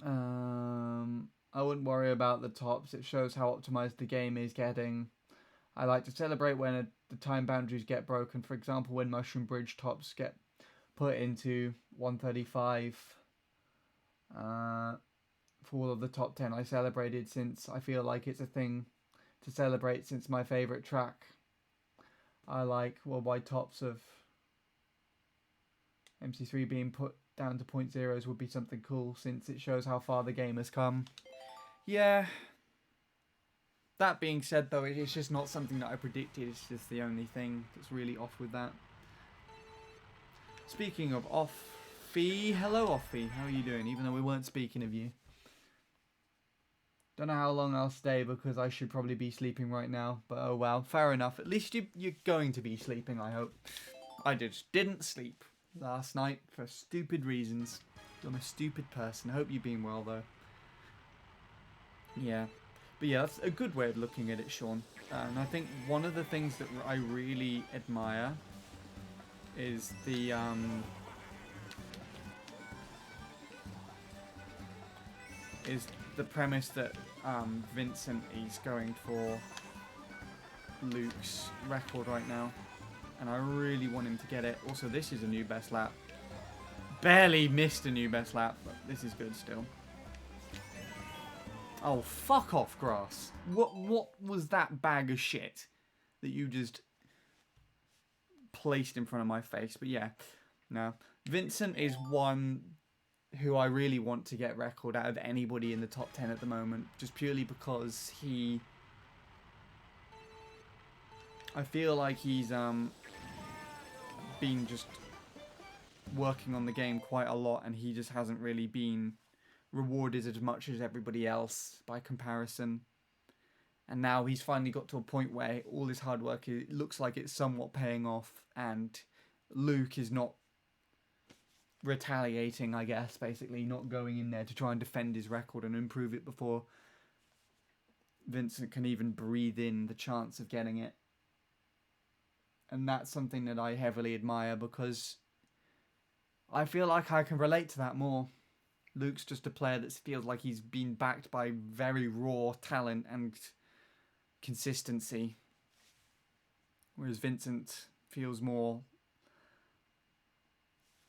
I wouldn't worry about the tops. It shows how optimized the game is getting. I like to celebrate when the time boundaries get broken. For example, when Mushroom Bridge tops get put into 135 for all of the top 10. I celebrated since I feel like it's a thing to celebrate since my favorite track. I like worldwide tops of MC3 being put down to .0s would be something cool since it shows how far the game has come. Yeah. That being said, though, it's just not something that I predicted. It's just the only thing that's really off with that. Speaking of Offie, hello Offie, how are you doing? Even though we weren't speaking of you. Don't know how long I'll stay because I should probably be sleeping right now. But oh well, fair enough. At least you're going to be sleeping, I hope. I just didn't sleep last night for stupid reasons. I'm a stupid person. I hope you're being well, though. Yeah. But yeah, that's a good way of looking at it, Sean. And I think one of the things that I really admire is the premise that Vincent is going for Luke's record right now. And I really want him to get it. Also, this is a new best lap. Barely missed a new best lap, but this is good still. Oh, fuck off, grass. What was that bag of shit that you just placed in front of my face? But yeah, no. Vincent is one who I really want to get record out of anybody in the top 10 at the moment. Just purely because I feel like he's been just working on the game quite a lot, and he just hasn't really been rewarded as much as everybody else by comparison. And now he's finally got to a point where all his hard work, it looks like it's somewhat paying off, and Luke is not retaliating, I guess, basically not going in there to try and defend his record and improve it before Vincent can even breathe in the chance of getting it. And that's something that I heavily admire because I feel like I can relate to that more. Luke's just a player that feels like he's been backed by very raw talent and consistency. Whereas Vincent feels more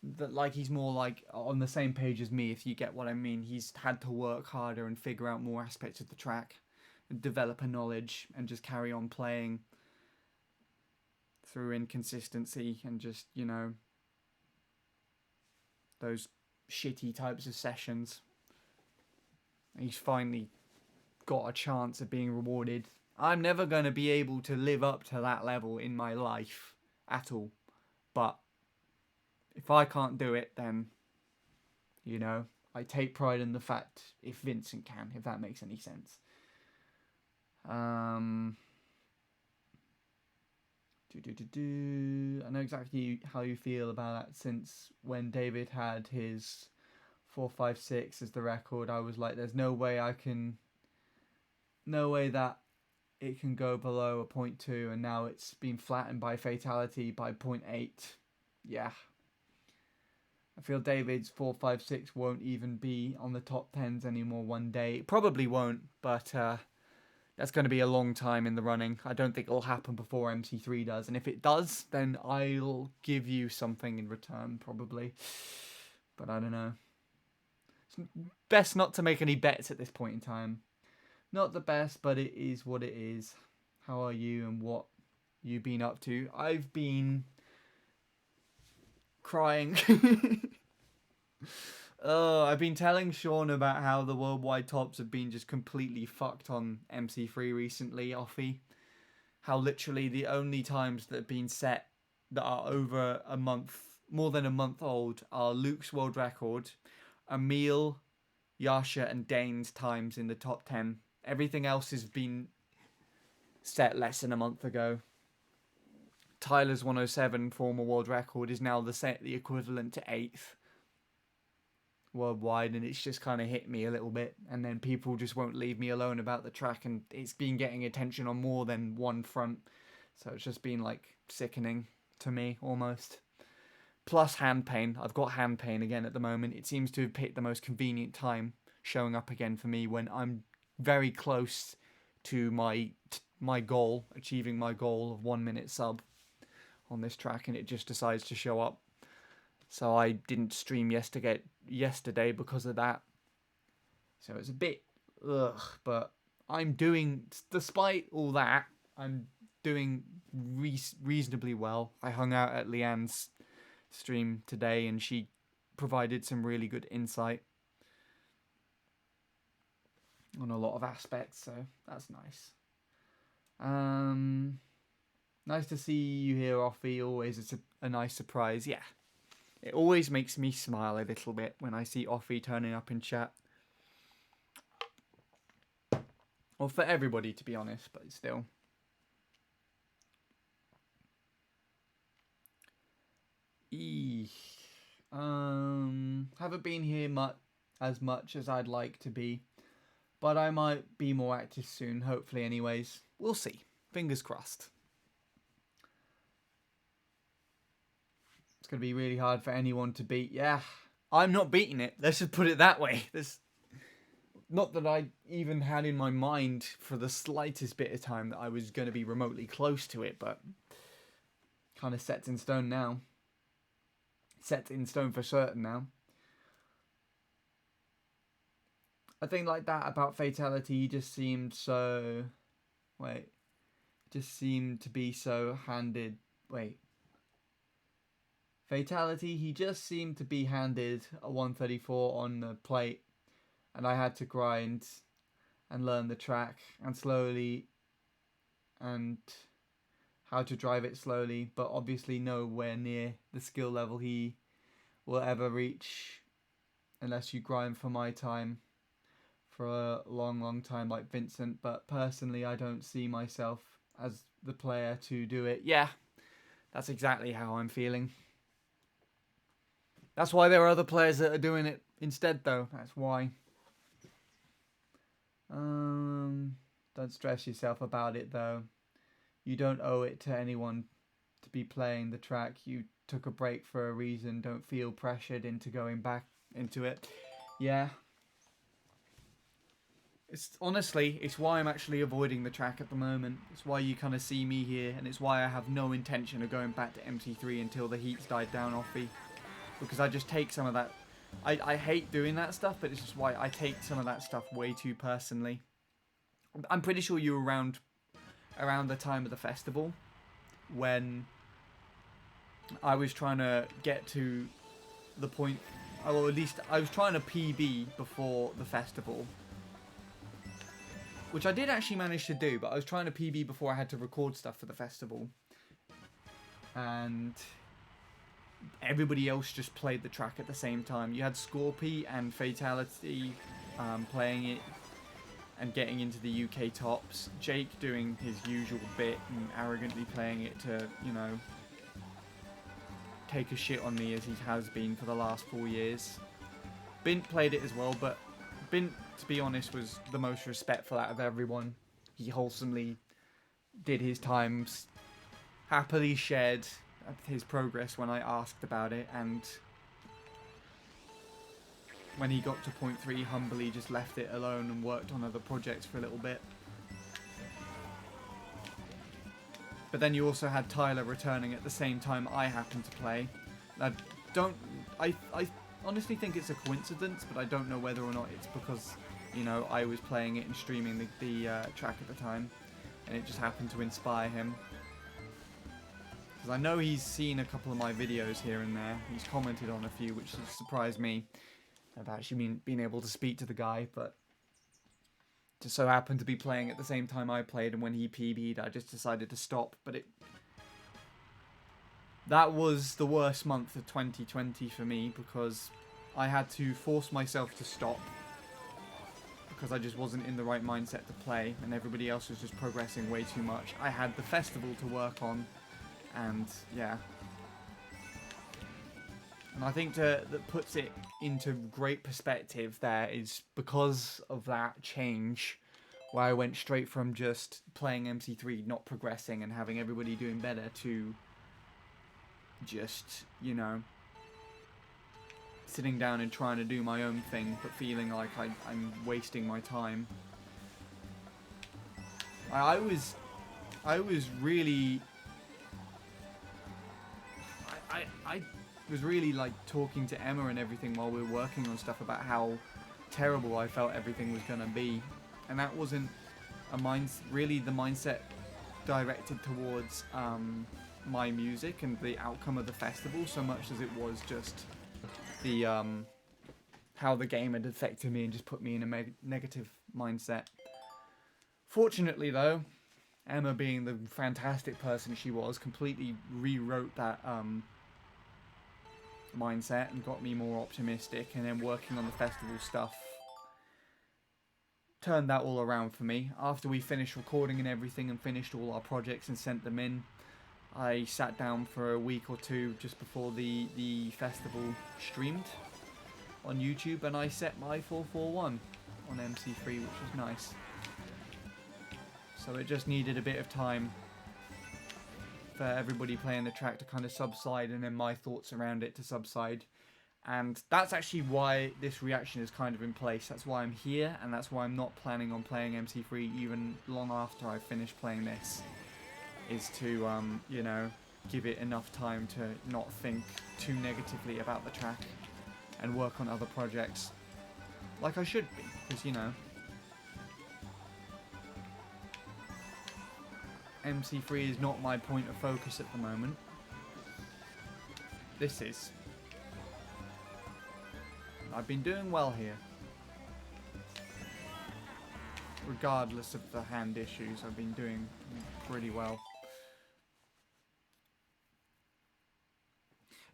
like he's more like on the same page as me, if you get what I mean. He's had to work harder and figure out more aspects of the track and develop a knowledge and just carry on playing through inconsistency and just, you know, those shitty types of sessions. He's finally got a chance of being rewarded. I'm never going to be able to live up to that level in my life at all. But if I can't do it, then, you know, I take pride in the fact if Vincent can, if that makes any sense. I know exactly how you feel about that, since when David had his 456 as the record, I was like, there's no way I can no way that it can go below a 0.2, and now it's been flattened by fatality by 0.8. Yeah. I feel David's 456 won't even be on the top 10s anymore one day. It probably won't, but that's going to be a long time in the running. I don't think it'll happen before MC3 does. And if it does, then I'll give you something in return, probably. But I don't know. It's best not to make any bets at this point in time. Not the best, but it is what it is. How are you and what you been up to? I've been crying. Oh, I've been telling Sean about how the worldwide tops have been just completely fucked on MC3 recently, Offie. How literally the only times that have been set that are over a month, more than a month old, are Luke's world record, Emil, Yasha and Dane's times in the top 10. Everything else has been set less than a month ago. Tyler's 107 former world record is now the equivalent to 8th worldwide, and it's just kind of hit me a little bit. And then people just won't leave me alone about the track, and it's been getting attention on more than one front. So it's just been like sickening to me almost. Plus hand pain. I've got hand pain again at the moment. It seems to have picked the most convenient time showing up again for me when I'm very close to my goal, achieving my goal of 1 minute sub on this track, and it just decides to show up. So I didn't stream yesterday because of that. So it's a bit ugh, but I'm doing, despite all that, I'm doing reasonably well. I hung out at Leanne's stream today and she provided some really good insight on a lot of aspects, so that's nice. Nice to see you here, Offie. Always it's a nice surprise. Yeah, it always makes me smile a little bit when I see Offie turning up in chat. Or for everybody, to be honest, but still. Haven't been here as much as I'd like to be, but I might be more active soon, hopefully anyways. We'll see. Fingers crossed. It's going to be really hard for anyone to beat. Yeah, I'm not beating it. Let's just put it that way. Not that I even had in my mind for the slightest bit of time that I was going to be remotely close to it, but kind of set in stone now. Set in stone for certain now. I think like that about Fatality, he just seemed so... Just seemed to be so handed... Fatality, he just seemed to be handed a 134 on the plate, and I had to grind and learn the track and slowly and how to drive it slowly, but obviously nowhere near the skill level he will ever reach unless you grind for my time for a long time like Vincent. But personally, I don't see myself as the player to do it. Yeah, that's exactly how I'm feeling. That's why there are other players that are doing it instead, though. That's why. Don't stress yourself about it, though. You don't owe it to anyone to be playing the track. You took a break for a reason. Don't feel pressured into going back into it. Yeah. It's why I'm actually avoiding the track at the moment. It's why you kind of see me here, and it's why I have no intention of going back to MT3 until the heat's died down off me. Because I just take some of that... I hate doing that stuff, but it's just why I take some of that stuff way too personally. I'm pretty sure you were around the time of the festival when I was trying to get to the point... Or at least I was trying to PB before the festival. Which I did actually manage to do, but I was trying to PB before I had to record stuff for the festival. And everybody else just played the track at the same time. You had Scorpy and Fatality playing it and getting into the UK tops. Jake doing his usual bit and arrogantly playing it to, you know, take a shit on me as he has been for the last 4 years. Bint played it as well, but Bint to be honest, was the most respectful out of everyone. He wholesomely did his times, happily shared his progress when I asked about it, and when he got to point 3, humbly just left it alone and worked on other projects for a little bit. But then you also had Tyler returning at the same time I happened to play. I honestly think it's a coincidence, but I don't know whether or not it's because, you know, I was playing it and streaming the track at the time, and it just happened to inspire him. Because I know he's seen a couple of my videos here and there. He's commented on a few, which has surprised me about actually being able to speak to the guy, but just so happened to be playing at the same time I played, and when he PB'd, I just decided to stop. But that was the worst month of 2020 for me, because I had to force myself to stop because I just wasn't in the right mindset to play, and everybody else was just progressing way too much. I had the festival to work on, and yeah. And I think that puts it into great perspective there is because of that change, where I went straight from just playing MC3, not progressing and having everybody doing better, to just, you know, sitting down and trying to do my own thing, but feeling like I'm wasting my time. I was really... I was really like talking to Emma and everything while we were working on stuff about how terrible I felt everything was gonna be, and that wasn't really the mindset directed towards my music and the outcome of the festival, so much as it was just the how the game had affected me and just put me in a negative mindset. Fortunately though, Emma, being the fantastic person she was, completely rewrote that mindset and got me more optimistic, and then working on the festival stuff turned that all around for me. After we finished recording and everything and finished all our projects and sent them in, I sat down for a week or two just before the festival streamed on YouTube, and I set my 441 on MC3, which was nice. So it just needed a bit of time for everybody playing the track to kind of subside, and then my thoughts around it to subside. And that's actually why this reaction is kind of in place. That's why I'm here, and that's why I'm not planning on playing MC3 even long after I finish playing this. Is to, you know, give it enough time to not think too negatively about the track and work on other projects. Like I should be, because, you know, MC3 is not my point of focus at the moment. This is. I've been doing well here. Regardless of the hand issues, I've been doing pretty well.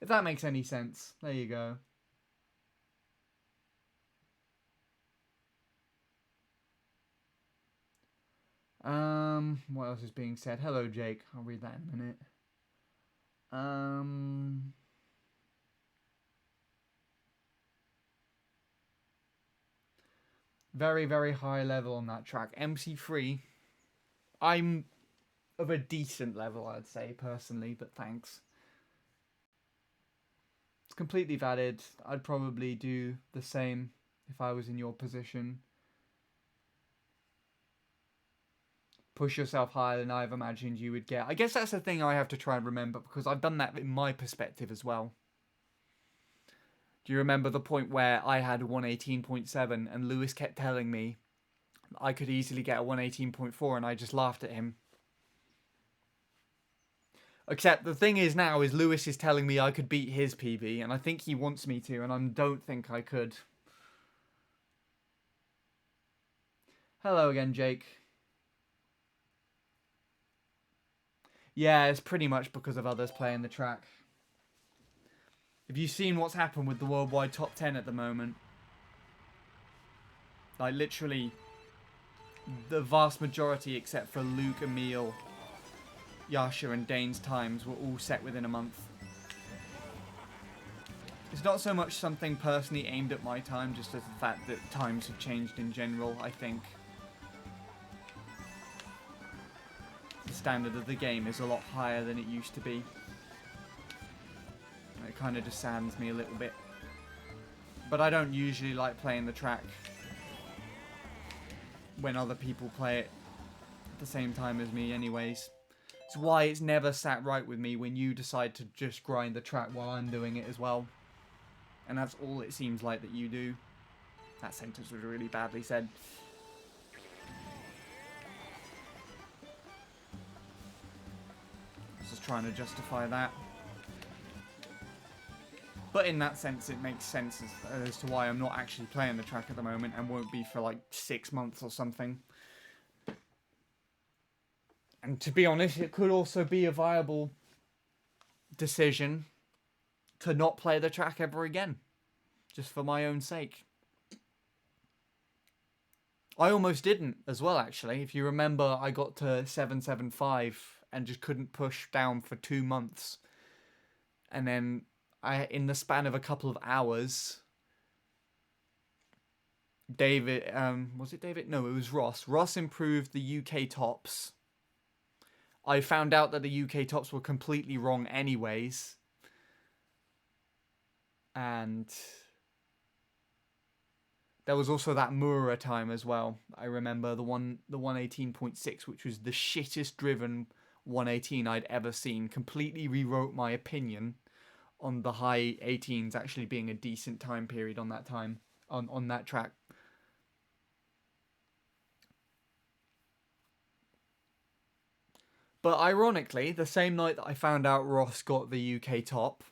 If that makes any sense. There you go. What else is being said? Hello, Jake. I'll read that in a minute. Very, very high level on that track. MC3, I'm of a decent level, I'd say, personally, but thanks. It's completely valid. I'd probably do the same if I was in your position. Push yourself higher than I've imagined you would get. I guess that's the thing I have to try and remember, because I've done that in my perspective as well. Do you remember the point where I had a 118.7 and Lewis kept telling me I could easily get a 118.4, and I just laughed at him? Except the thing is now is Lewis is telling me I could beat his PB, and I think he wants me to, and I don't think I could. Hello again, Jake. Yeah, it's pretty much because of others playing the track. Have you seen what's happened with the worldwide top 10 at the moment? Like, literally, the vast majority, except for Luke, Emil, Yasha, and Dane's times, were all set within a month. It's not so much something personally aimed at my time, just as the fact that times have changed in general, I think. The standard of the game is a lot higher than it used to be. It kind of just saddens me a little bit. But I don't usually like playing the track when other people play it at the same time as me anyways. It's why it's never sat right with me when you decide to just grind the track while I'm doing it as well. And that's all it seems like that you do. That sentence was really badly said. Just trying to justify that. But in that sense, it makes sense as to why I'm not actually playing the track at the moment and won't be for like 6 months or something. And to be honest, it could also be a viable decision to not play the track ever again. Just for my own sake. I almost didn't as well, actually. If you remember, I got to 775 and just couldn't push down for 2 months. And then, in the span of a couple of hours, David, was it David? No, it was Ross. Ross improved the UK tops. I found out that the UK tops were completely wrong anyways. And there was also that Mura time as well. I remember the 118.6, which was the shittest driven 118 I'd ever seen. Completely rewrote my opinion on the high 18s actually being a decent time period on that time, on that track. But ironically, the same night that I found out Ross got the UK top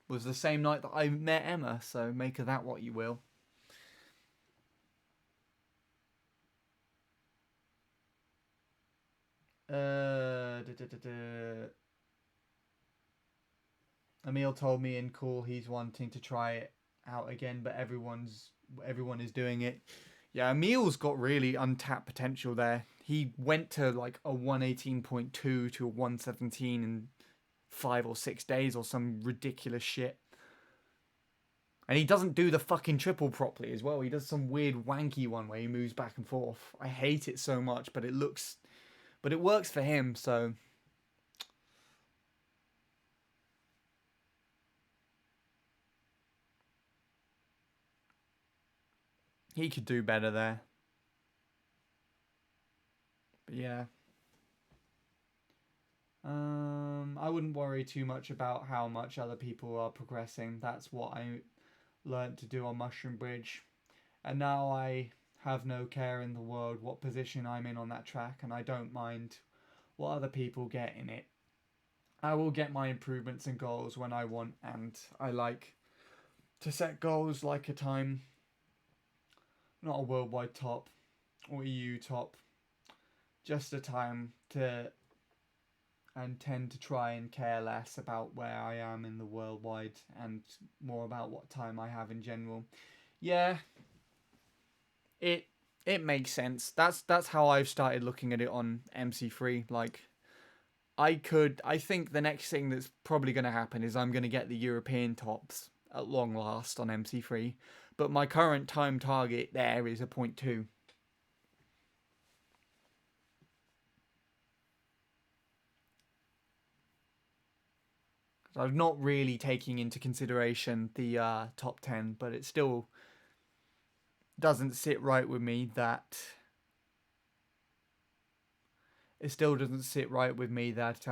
was the same night that I met Emma, so make of that what you will. Emil told me in call he's wanting to try it out again, but everyone is doing it. Yeah, Emil's got really untapped potential there. He went to like a 118.2 to a 117 in 5 or 6 days or some ridiculous shit. And he doesn't do the fucking triple properly as well. He does some weird wanky one where he moves back and forth. I hate it so much, but it works for him, so he could do better there. But yeah. I wouldn't worry too much about how much other people are progressing. That's what I learned to do on Mushroom Bridge. And now I have no care in the world what position I'm in on that track, and I don't mind what other people get in it. I will get my improvements and goals when I want, and I like to set goals like a time, not a worldwide top or EU top, just a time to, and tend to try and care less about where I am in the worldwide and more about what time I have in general. Yeah, it makes sense. That's how I've started looking at it on MC3. Like, I think the next thing that's probably going to happen is I'm going to get the European tops at long last on MC3. But my current time target there is a 0.2. So I'm not really taking into consideration the top 10, but it still doesn't sit right with me that... It still doesn't sit right with me that,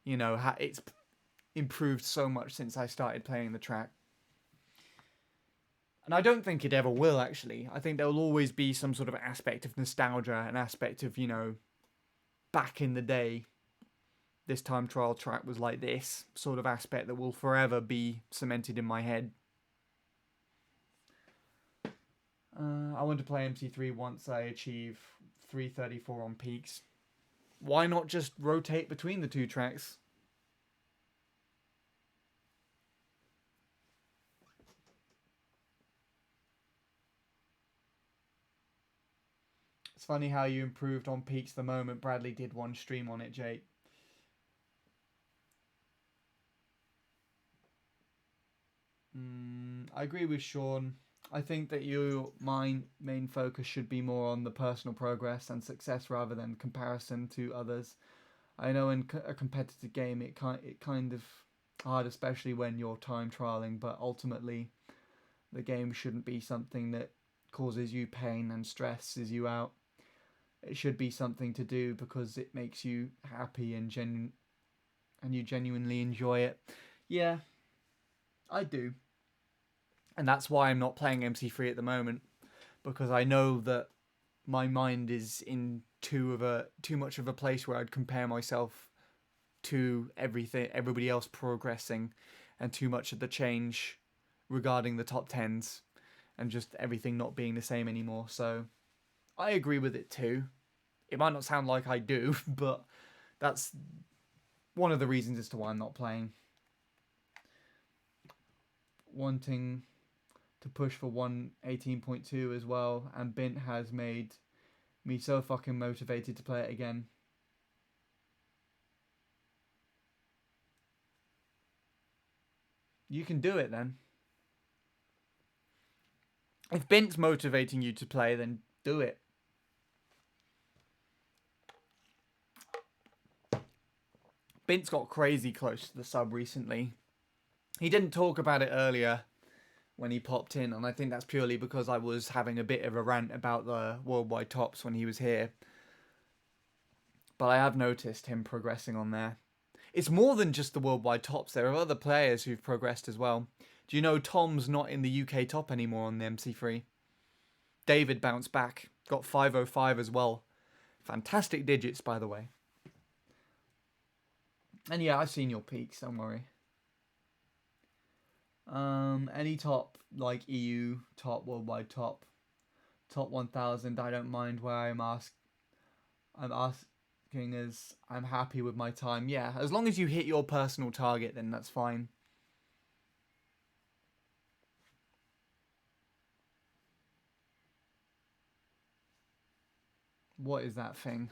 you know, it's improved so much since I started playing the track. And I don't think it ever will, actually. I think there will always be some sort of aspect of nostalgia, an aspect of, you know, back in the day, this time trial track was like this sort of aspect that will forever be cemented in my head. I want to play MC3 once I achieve 334 on peaks. Why not just rotate between the two tracks? It's funny how you improved on peaks the moment Bradley did one stream on it, Jake. I agree with Sean. I think that my main focus should be more on the personal progress and success rather than comparison to others. I know in a competitive game it kind of hard, especially when you're time trialing, but ultimately the game shouldn't be something that causes you pain and stresses you out. It should be something to do because it makes you happy and you genuinely enjoy it. Yeah, I do. And that's why I'm not playing MC3 at the moment, because I know that my mind is in too much of a place where I'd compare myself to everybody else progressing, and too much of the change regarding the top 10s and just everything not being the same anymore. So I agree with it too. It might not sound like I do, but that's one of the reasons as to why I'm not playing. Wanting to push for 118.2 as well, and Bint has made me so fucking motivated to play it again. You can do it then. If Bint's motivating you to play, then do it. Bint's got crazy close to the sub recently. He didn't talk about it earlier when he popped in, and I think that's purely because I was having a bit of a rant about the worldwide tops when he was here. But I have noticed him progressing on there. It's more than just the worldwide tops. There are other players who've progressed as well. Do you know Tom's not in the UK top anymore on the MC3? David bounced back. Got 505 as well. Fantastic digits, by the way. And yeah, I've seen your peaks, don't worry. Any top, like EU top, worldwide top, top 1000, I don't mind where I'm asking as I'm happy with my time. Yeah, as long as you hit your personal target, then that's fine. What is that thing?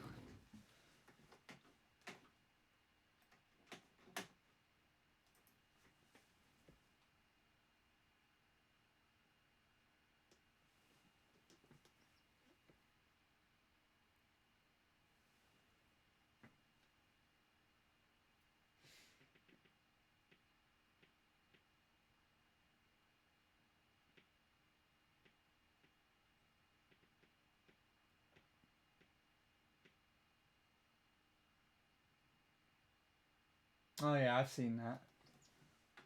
Oh yeah, I've seen that.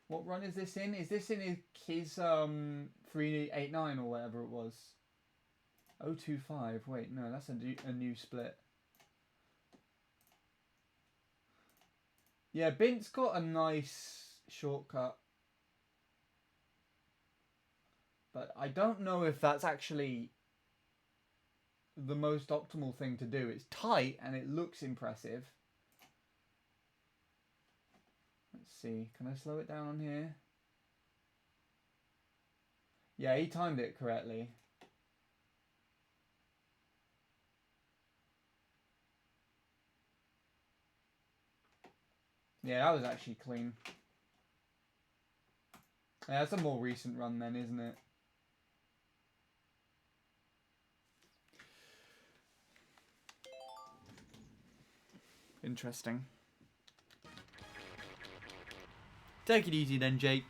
What run is this in? Is this in his 389 or whatever it was? 025. Wait, no, that's a new split. Yeah, Bint's got a nice shortcut. But I don't know if that's actually the most optimal thing to do. It's tight and it looks impressive. Let's see. Can I slow it down on here? Yeah, he timed it correctly. Yeah, that was actually clean. Yeah, that's a more recent run then, isn't it? Interesting. Take it easy then, Jake.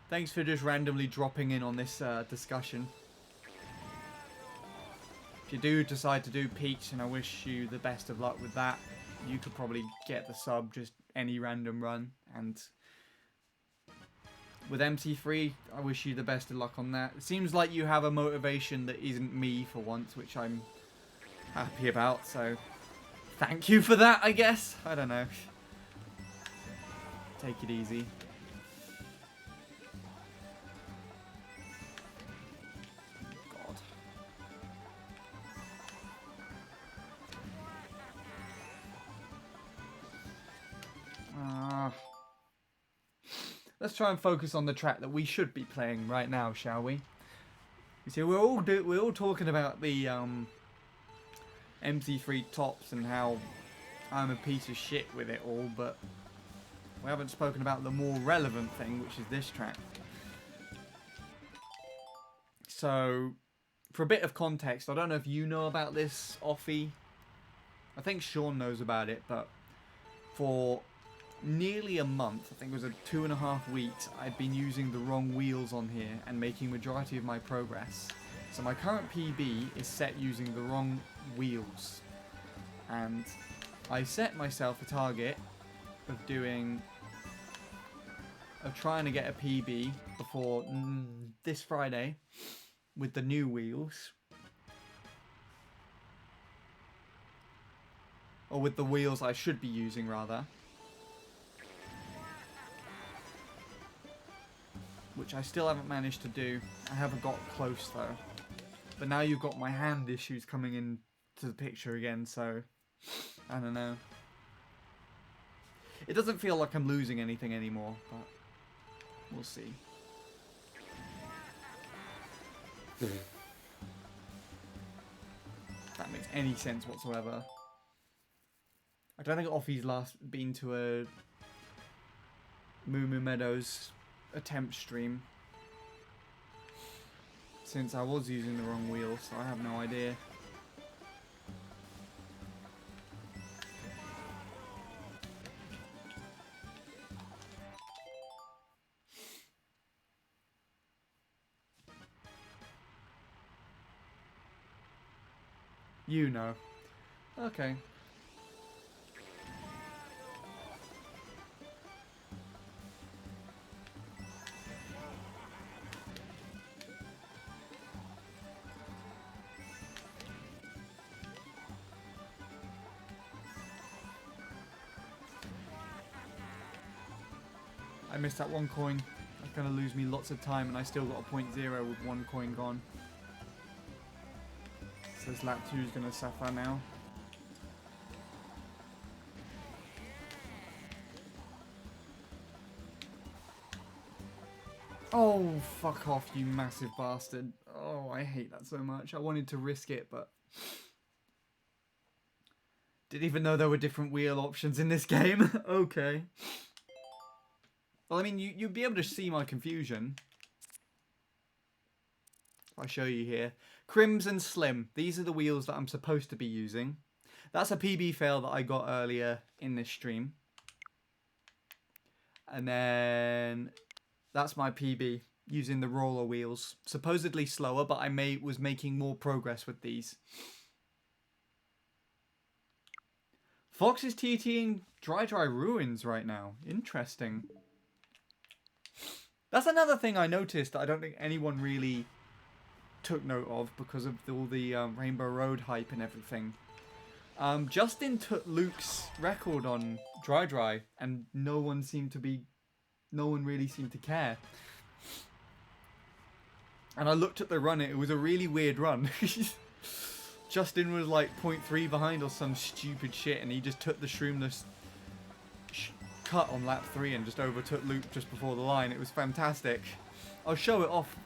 Thanks for just randomly dropping in on this discussion. If you do decide to do peaks, and I wish you the best of luck with that, you could probably get the sub just any random run. And with MC3, I wish you the best of luck on that. It seems like you have a motivation that isn't me for once, which I'm happy about. So thank you for that, I guess. I don't know. Take it easy. Let's try and focus on the track that we should be playing right now, shall we? You see, we're all talking about the MC3 tops and how I'm a piece of shit with it all, but we haven't spoken about the more relevant thing, which is this track. So, for a bit of context, I don't know if you know about this, Offie. I think Sean knows about it, but for nearly a month, I think it was 2.5 weeks, I'd been using the wrong wheels on here and making majority of my progress. So my current PB is set using the wrong wheels. And I set myself a target of trying to get a PB before this Friday with the new wheels. Or with the wheels I should be using, rather. Which I still haven't managed to do. I haven't got close, though. But now you've got my hand issues coming into the picture again, so... I don't know. It doesn't feel like I'm losing anything anymore, but... we'll see. If that makes any sense whatsoever. I don't think Offie's last been to a Moo Moo Meadows attempt stream since I was using the wrong wheel, so I have no idea. You know. Okay. I missed that one coin. That's going to lose me lots of time, and I still got a 0.0 with one coin gone. So this lap 2 is going to suffer now. Oh, fuck off, you massive bastard. Oh, I hate that so much. I wanted to risk it, but... didn't even know there were different wheel options in this game. Okay. Well, I mean, you'd be able to see my confusion. I'll show you here. Crims and Slim. These are the wheels that I'm supposed to be using. That's a PB fail that I got earlier in this stream. And then that's my PB using the roller wheels. Supposedly slower, but I was making more progress with these. Fox is TTing Dry Ruins right now. Interesting. That's another thing I noticed that I don't think anyone really took note of because of all the Rainbow Road hype and everything. Justin took Luke's record on Dry, and no one really seemed to care. And I looked at the run, it was a really weird run. Justin was like 0.3 behind or some stupid shit, and he just took the Shroomless cut on lap 3 and just overtook Luke just before the line. It was fantastic. I'll show it off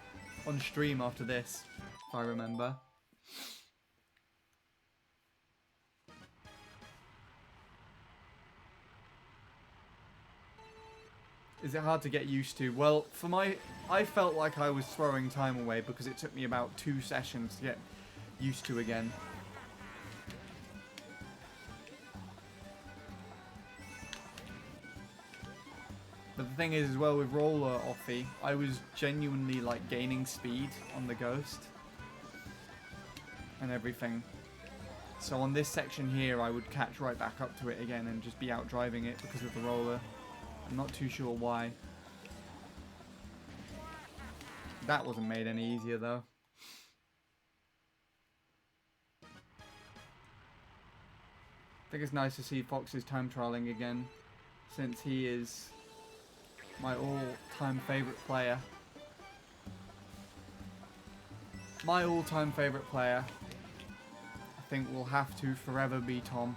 on stream after this, if I remember. Is it hard to get used to? Well, I felt like I was throwing time away because it took me about 2 sessions to get used to again. But the thing is, as well, with Roller Offie, I was genuinely like gaining speed on the Ghost and everything. So on this section here, I would catch right back up to it again and just be out driving it because of the roller. I'm not too sure why. That wasn't made any easier though. I think it's nice to see Fox's time trialing again, since he is my all-time favourite player. My all-time favourite player, I think, will have to forever be Tom.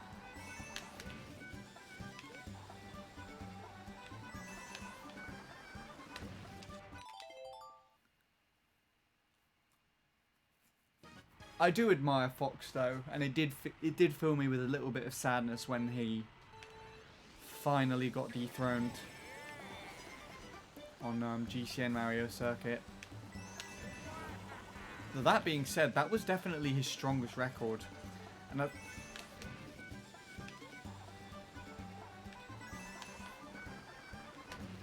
I do admire Fox though, and it did fill me with a little bit of sadness when he finally got dethroned on GCN Mario Circuit. That being said, that was definitely his strongest record. And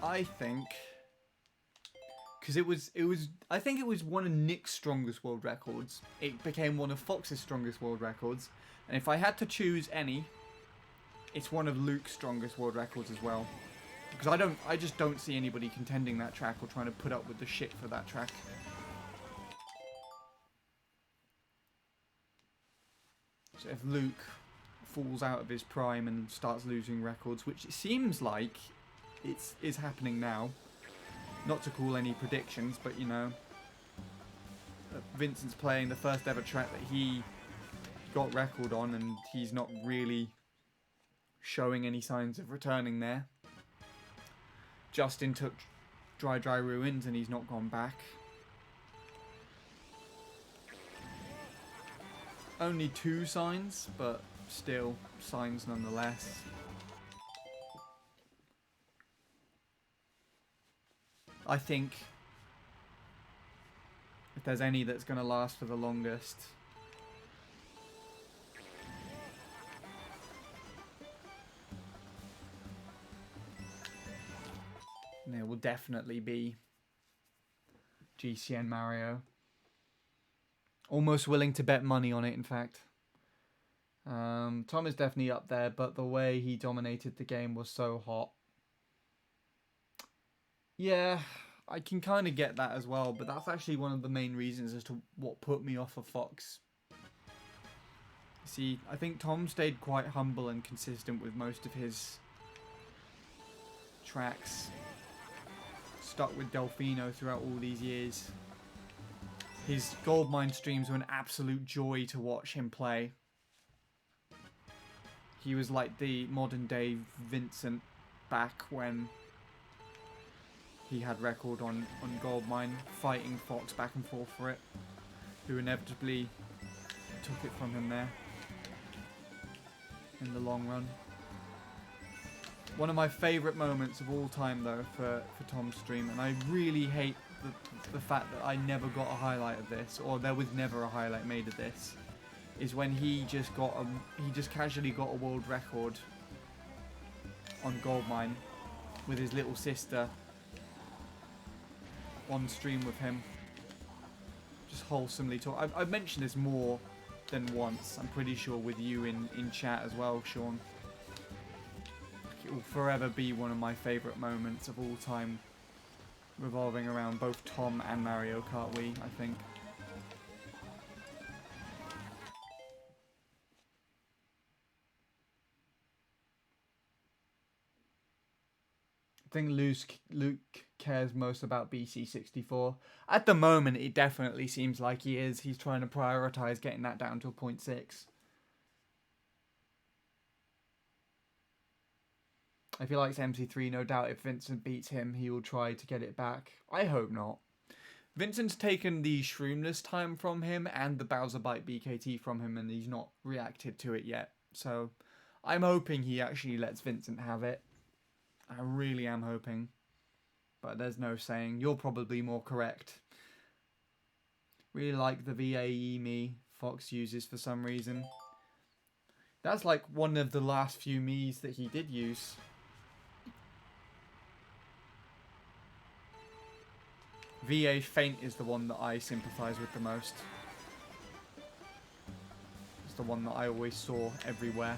I think, because I think it was one of Nick's strongest world records. It became one of Fox's strongest world records. And if I had to choose any, it's one of Luke's strongest world records as well. Because I just don't see anybody contending that track or trying to put up with the shit for that track. So if Luke falls out of his prime and starts losing records, which it seems like is happening now, not to call any predictions, but you know, Vincent's playing the first ever track that he got record on, and he's not really showing any signs of returning there. Justin took Dry Ruins and he's not gone back. Only 2 signs, but still signs nonetheless. I think if there's any that's going to last for the longest, there will definitely be GCN Mario. Almost willing to bet money on it, in fact. Tom is definitely up there, but the way he dominated the game was so hot. Yeah, I can kind of get that as well, but that's actually one of the main reasons as to what put me off of Fox. See, I think Tom stayed quite humble and consistent with most of his tracks. Stuck with Delfino throughout all these years. His Goldmine streams were an absolute joy to watch him play. He was like the modern day Vincent back when he had record on Goldmine, fighting Fox back and forth for it, who inevitably took it from him there in the long run. One of my favourite moments of all time though for Tom's stream, and I really hate the fact that I never got a highlight of this, or there was never a highlight made of this, is when he just casually got a world record on Goldmine with his little sister on stream with him. Just wholesomely talk. I've mentioned this more than once, I'm pretty sure, with you in chat as well, Sean. It will forever be one of my favourite moments of all time, revolving around both Tom and Mario Kart Wii, I think. I think Luke cares most about BC64. At the moment, it definitely seems like he is. He's trying to prioritise getting that down to a 0.6. If he likes MC3, no doubt if Vincent beats him, he will try to get it back. I hope not. Vincent's taken the Shroomless time from him and the Bowser Bite BKT from him, and he's not reacted to it yet. So I'm hoping he actually lets Vincent have it. I really am hoping. But there's no saying. You're probably more correct. Really like the VAE me Fox uses for some reason. That's like one of the last few me's that he did use. VA Faint is the one that I sympathise with the most. It's the one that I always saw everywhere.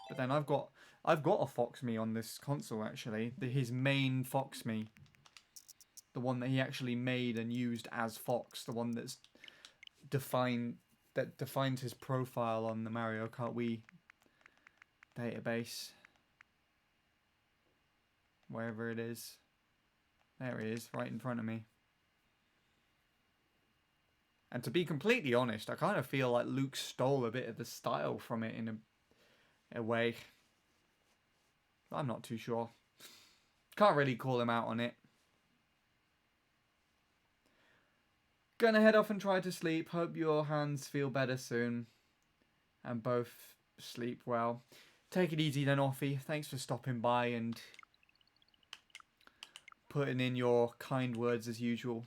But then I've got a Fox Me on this console actually. His main Fox Me. The one that he actually made and used as Fox. The one that's defines his profile on the Mario Kart Wii database. Wherever it is. There he is, right in front of me. And to be completely honest, I kind of feel like Luke stole a bit of the style from it in a way. I'm not too sure. Can't really call him out on it. Gonna head off and try to sleep. Hope your hands feel better soon. And both sleep well. Take it easy then, Offie. Thanks for stopping by and putting in your kind words as usual.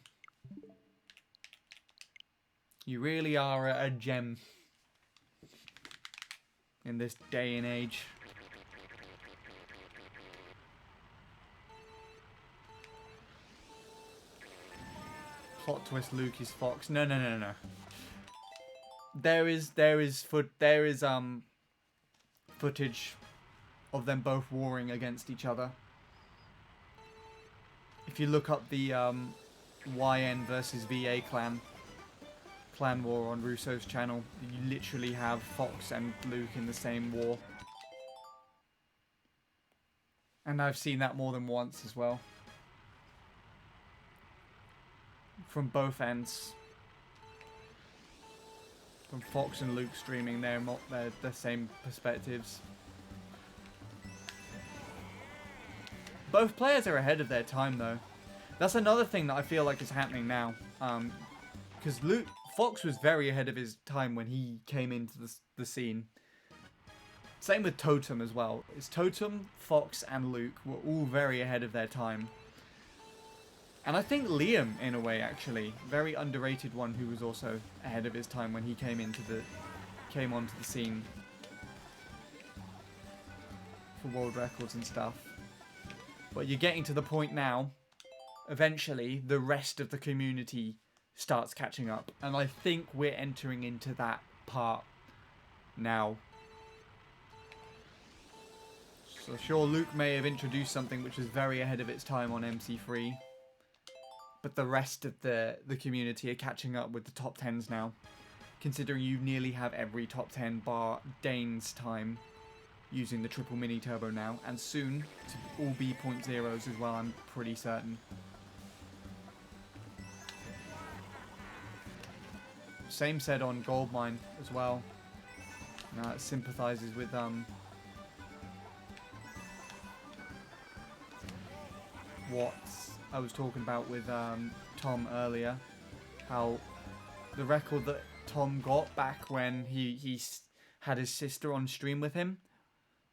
You really are a gem in this day and age. Plot twist: Luke is Fox. No, no, no, no. There is footage of them both warring against each other. If you look up the YN versus VA clan war on Russo's channel, you literally have Fox and Luke in the same war. And I've seen that more than once as well. From both ends. From Fox and Luke streaming, they're the same perspectives. Both players are ahead of their time though. That's another thing that I feel like is happening now. Because Fox was very ahead of his time when he came into the scene. Same with Totem as well. It's Totem, Fox, and Luke were all very ahead of their time. And I think Liam, in a way, actually, very underrated one who was also ahead of his time when he came onto the scene for world records and stuff. But you're getting to the point now. Eventually, the rest of the community starts catching up, and I think we're entering into that part now. So sure, Luke may have introduced something which was very ahead of its time on MC3, but the rest of the community are catching up with the top 10s now, considering you nearly have every top 10 bar Dane's time using the triple mini turbo now, and soon to all be .0s as well, I'm pretty certain. Same said on Goldmine as well. Now it sympathizes with what I was talking about with Tom earlier, how the record that Tom got back when he had his sister on stream with him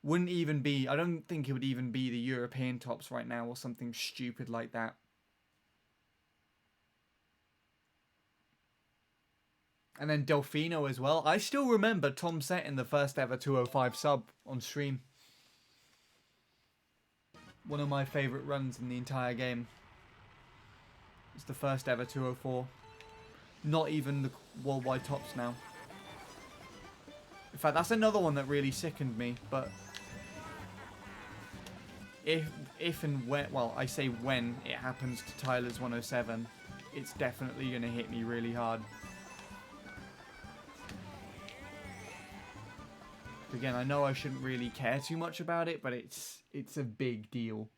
wouldn't even be, I don't think it would even be the European tops right now or something stupid like that. And then Delfino as well. I still remember Tom setting the first ever 205 sub on stream. One of my favourite runs in the entire game. It's the first ever 204. Not even the worldwide tops now. In fact, that's another one that really sickened me, but if and when, well, I say when it happens to Tyler's 107, it's definitely going to hit me really hard. Again, I know I shouldn't really care too much about it, but it's a big deal.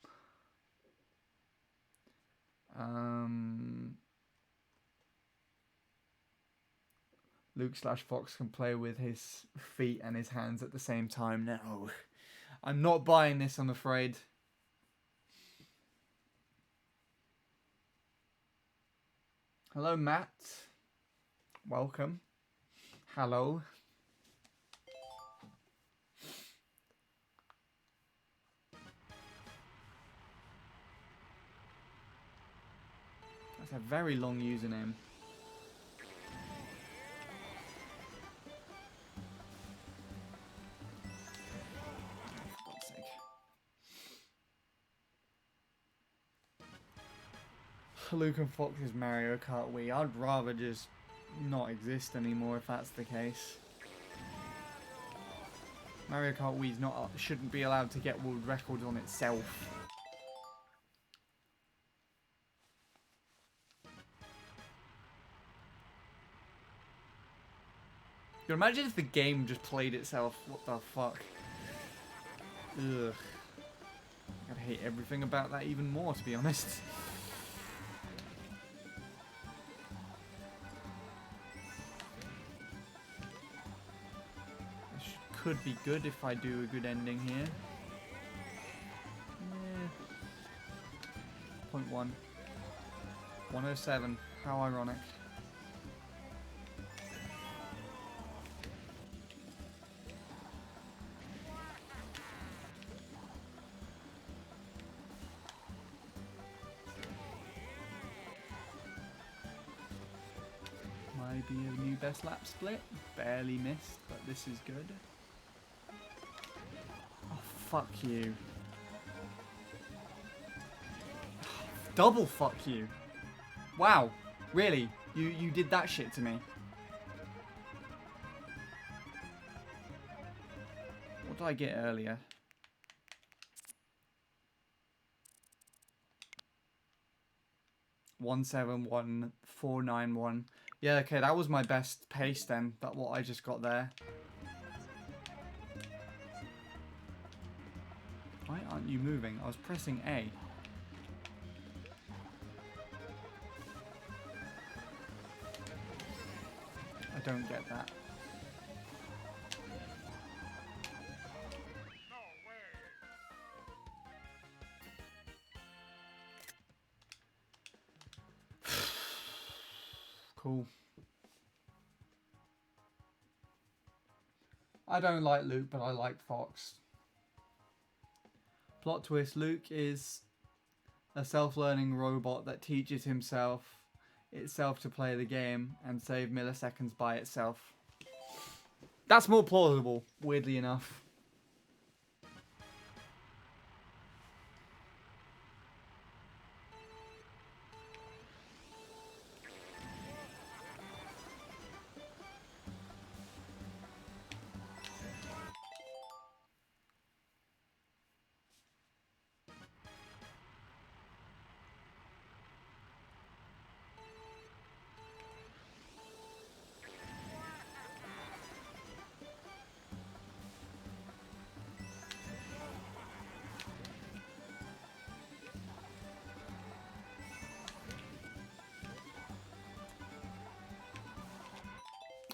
Luke/Fox can play with his feet and his hands at the same time. No, I'm not buying this, I'm afraid. Hello, Matt. Welcome. Hello. That's a very long username. For God's sake. Luke and Fox's Mario Kart Wii. I'd rather just not exist anymore if that's the case. Mario Kart Wii's shouldn't be allowed to get world records on itself. You can imagine if the game just played itself. What the fuck? Ugh. I'd hate everything about that even more, to be honest. This could be good if I do a good ending here. Yeah. 0.1. 107. How ironic. maybe a new best lap split. Barely missed, but this is good. Oh, fuck you. Double fuck you. Wow. Really? You did that shit to me. What did I get earlier? $171,491. Yeah, okay, that was my best pace then. That what I just got there. Why aren't you moving? I was pressing A. I don't get that. Cool. I don't like Luke, but I like Fox. Plot twist, Luke is a self-learning robot that teaches itself to play the game and save milliseconds by itself. That's more plausible, weirdly enough.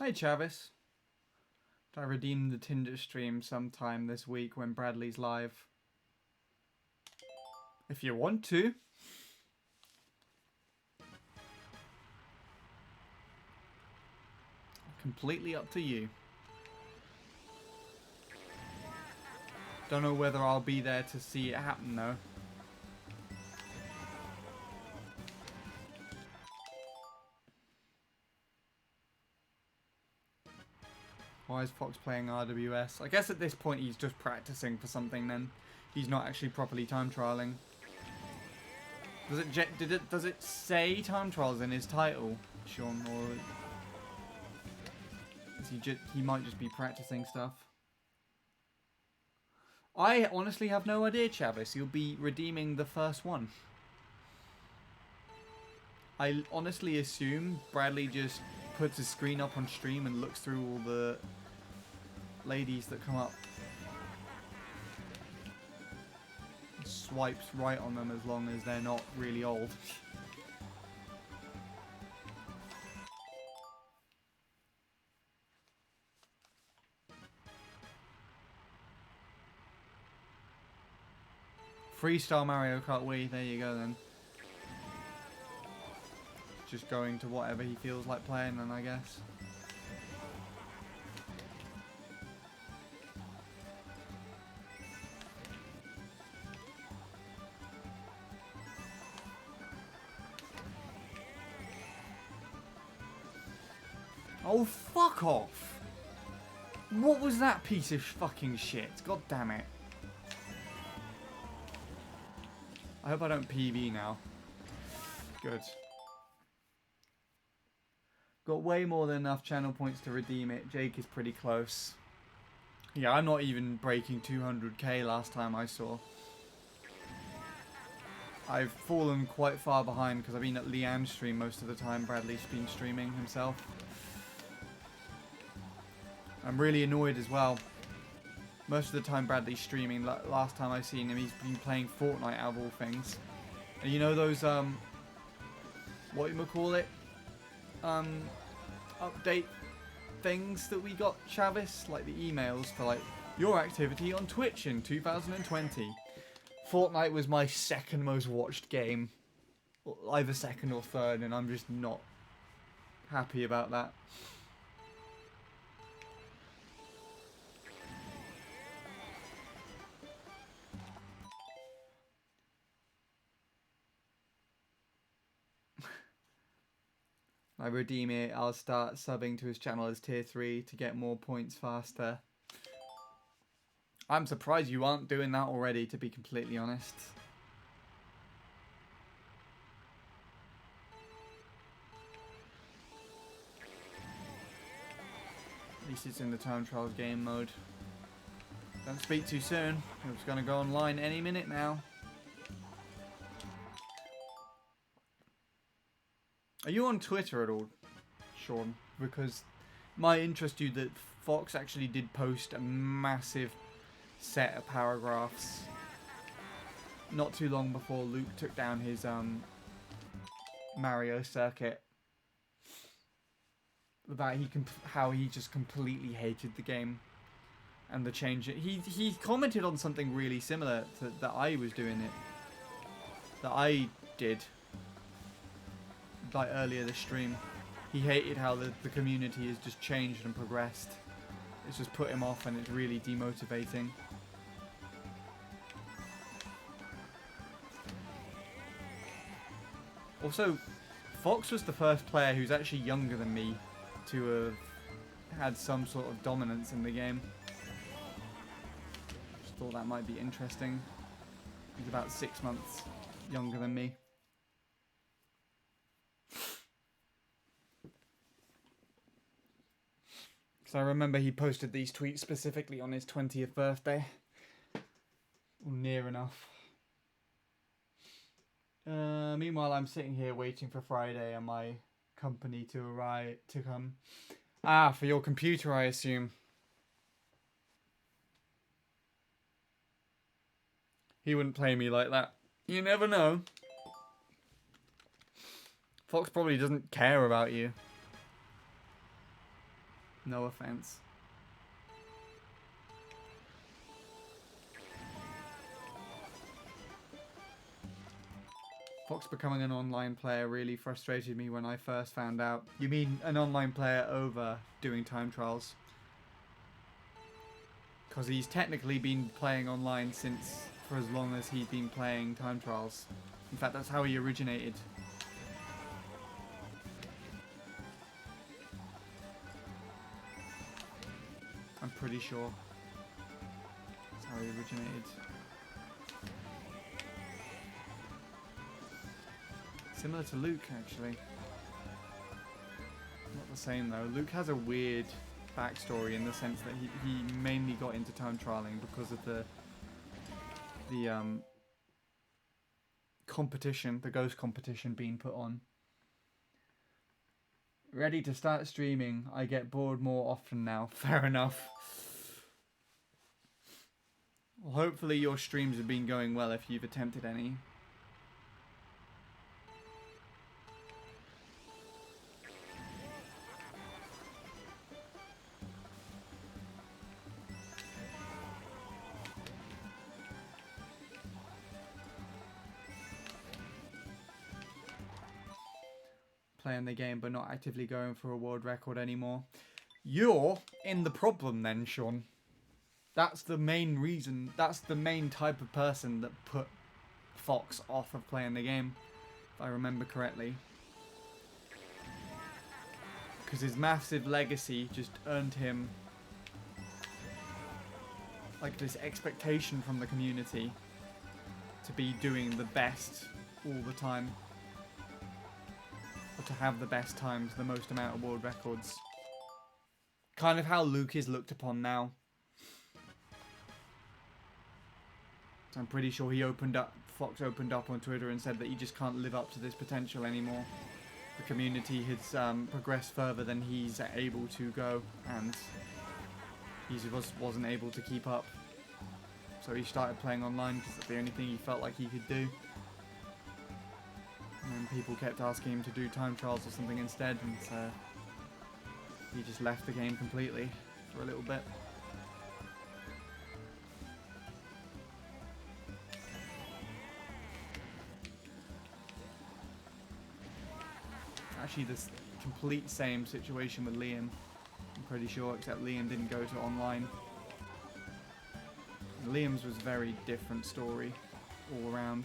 Hey Travis. I redeem the Tinder stream sometime this week when Bradley's live. If you want to. Completely up to you. Don't know whether I'll be there to see it happen though. Why is Fox playing RWS? I guess at this point he's just practicing for something then. He's not actually properly time trialing. Does it say time trials in his title, Sean, or is he might just be practicing stuff? I honestly have no idea, Chavis. You'll be redeeming the first one. I honestly assume Bradley just puts his screen up on stream and looks through all the ladies that come up. Swipes right on them as long as they're not really old. Freestyle Mario Kart Wii, there you go then. Just going to whatever he feels like playing then, I guess. Oh, fuck off! What was that piece of fucking shit? God damn it. I hope I don't PB now. Good. Got way more than enough channel points to redeem it. Jake is pretty close. Yeah, I'm not even breaking 200k last time I saw. I've fallen quite far behind because I've been at Leanne's stream most of the time. Bradley's been streaming himself. I'm really annoyed as well. Most of the time Bradley's streaming. Last time I seen him, he's been playing Fortnite out of all things. And you know those, what you call it? Update things that we got, Chavis? Like the emails for like, your activity on Twitch in 2020. Fortnite was my second most watched game. Either second or third, and I'm just not happy about that. I redeem it, I'll start subbing to his channel as tier 3 to get more points faster. I'm surprised you aren't doing that already, to be completely honest. At least it's in the time trials game mode. Don't speak too soon. It's going to go online any minute now. Are you on Twitter at all, Sean? Because might interest you that Fox actually did post a massive set of paragraphs not too long before Luke took down his Mario circuit about how he just completely hated the game and the change. He commented on something really similar to that I was doing it, that I did like earlier this stream. He hated how the community has just changed and progressed. It's just put him off and it's really demotivating. Also, Fox was the first player who's actually younger than me to have had some sort of dominance in the game. Just thought that might be interesting. He's about 6 months younger than me. So I remember he posted these tweets specifically on his 20th birthday. Or near enough. Meanwhile, I'm sitting here waiting for Friday and my company to come. Ah, for your computer, I assume. He wouldn't play me like that. You never know. Fox probably doesn't care about you. No offense. Fox becoming an online player really frustrated me when I first found out. You mean an online player over doing time trials? Because he's technically been playing online for as long as he's been playing time trials. In fact, that's how he originated. I'm pretty sure that's how he originated. Similar to Luke, actually. Not the same, though. Luke has a weird backstory in the sense that he mainly got into time trialing because of the competition, the ghost competition being put on. Ready to start streaming. I get bored more often now. Fair enough. Well, hopefully your streams have been going well if you've attempted any. Playing the game but not actively going for a world record anymore. You're in the problem then, Sean. That's the main reason, that's the main type of person that put Fox off of playing the game, if I remember correctly. Because his massive legacy just earned him like this expectation from the community to be doing the best all the time. Or to have the best times, the most amount of world records. Kind of how Luke is looked upon now. So I'm pretty sure Fox opened up on Twitter and said that he just can't live up to this potential anymore. The community has progressed further than he's able to go, and he wasn't able to keep up. So he started playing online because that's the only thing he felt like he could do. And people kept asking him to do time trials or something instead, and so he just left the game completely for a little bit. Actually, the complete same situation with Liam, I'm pretty sure, except Liam didn't go to online. Liam's was a very different story all around.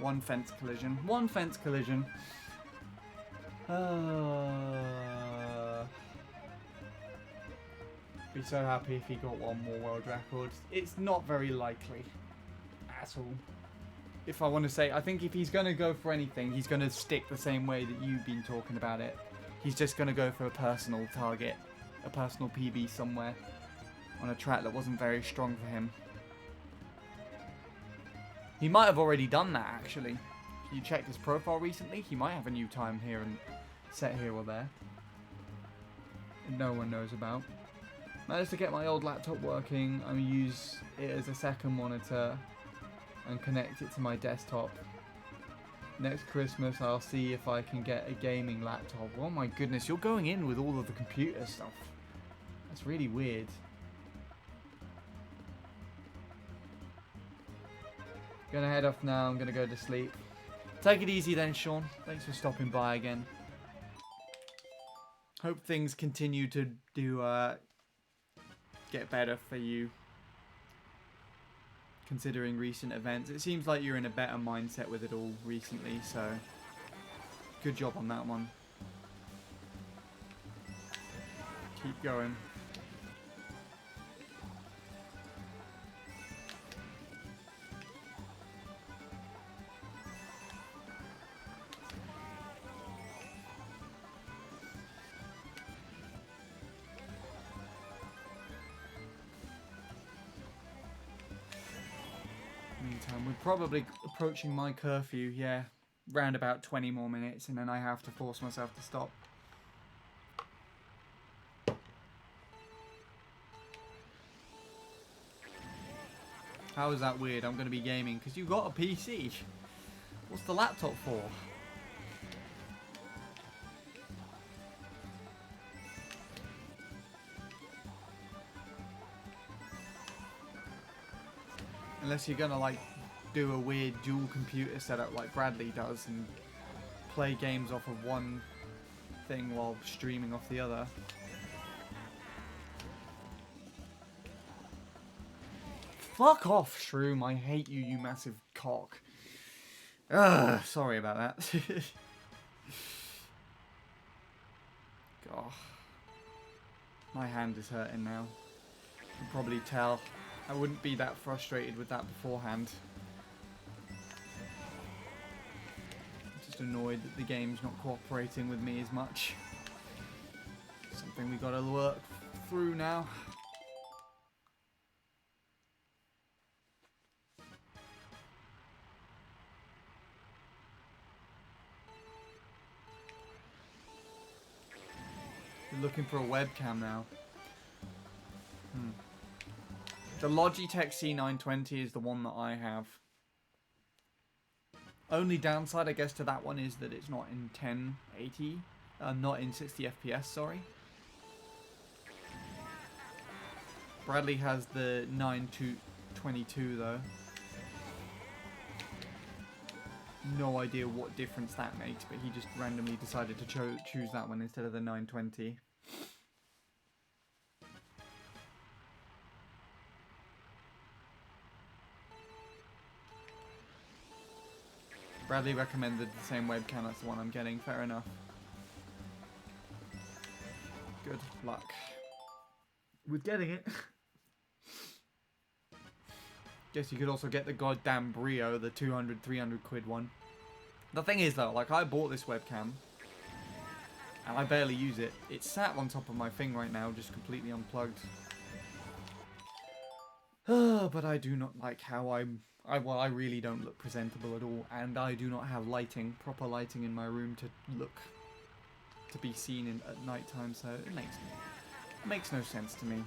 one fence collision. One fence collision. Be so happy if he got one more world record. It's not very likely at all. If I want to say, I think if he's going to go for anything, he's going to stick the same way that you've been talking about it. He's just going to go for a personal target, a personal PB somewhere on a track that wasn't very strong for him. He might have already done that, actually. If you checked his profile recently, he might have a new time here and set here or there. And no one knows about. Managed to get my old laptop working. I'm going to use it as a second monitor and connect it to my desktop. Next Christmas, I'll see if I can get a gaming laptop. Oh my goodness, you're going in with all of the computer stuff. That's really weird. Gonna head off now. I'm gonna go to sleep. Take it easy then, Sean. Thanks for stopping by again. Hope things continue to get better for you, considering recent events. It seems like you're in a better mindset with it all recently, so good job on that one. Keep going. Meantime, we're probably approaching my curfew, yeah. Round about 20 more minutes, and then I have to force myself to stop. How is that weird? I'm going to be gaming because you've got a PC. What's the laptop for? Unless you're gonna like do a weird dual computer setup like Bradley does and play games off of one thing while streaming off the other. Fuck off, Shroom. I hate you, you massive cock. Ugh, sorry about that. God. My hand is hurting now. You can probably tell. I wouldn't be that frustrated with that beforehand. I'm just annoyed that the game's not cooperating with me as much. Something we gotta work through now. You're looking for a webcam now. The Logitech C920 is the one that I have. Only downside, I guess, to that one is that it's not in 1080. Not in 60 FPS, sorry. Bradley has the 922 though. No idea what difference that makes, but he just randomly decided to choose that one instead of the 920. Bradley recommended the same webcam, that's the one I'm getting, fair enough. Good luck with getting it. Guess you could also get the goddamn Brio, the 200, 300 quid one. The thing is though, like I bought this webcam and I barely use it. It's sat on top of my thing right now, just completely unplugged. But I do not like how I really don't look presentable at all, and I do not have lighting, proper lighting in my room to be seen at night time, so it makes no sense to me.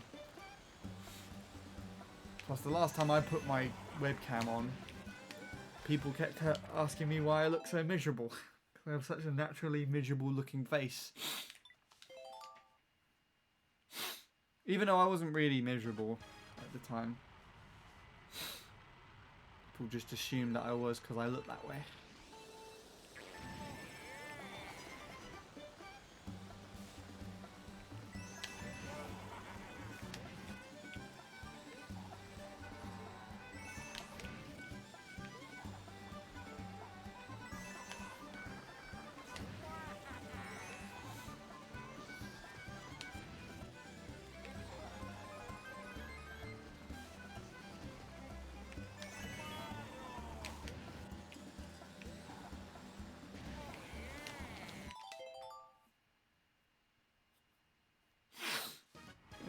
Plus, the last time I put my webcam on, people kept asking me why I look so miserable. Because I have such a naturally miserable looking face. Even though I wasn't really miserable at the time. People just assumed that I was because I look that way.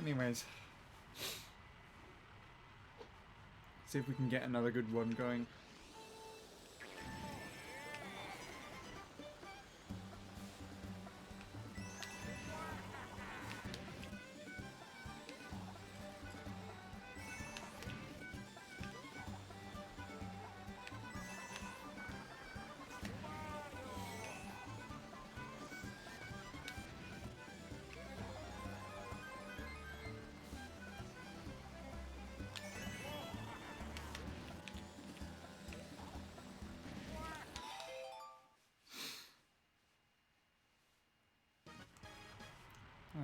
Anyways. See if we can get another good one going.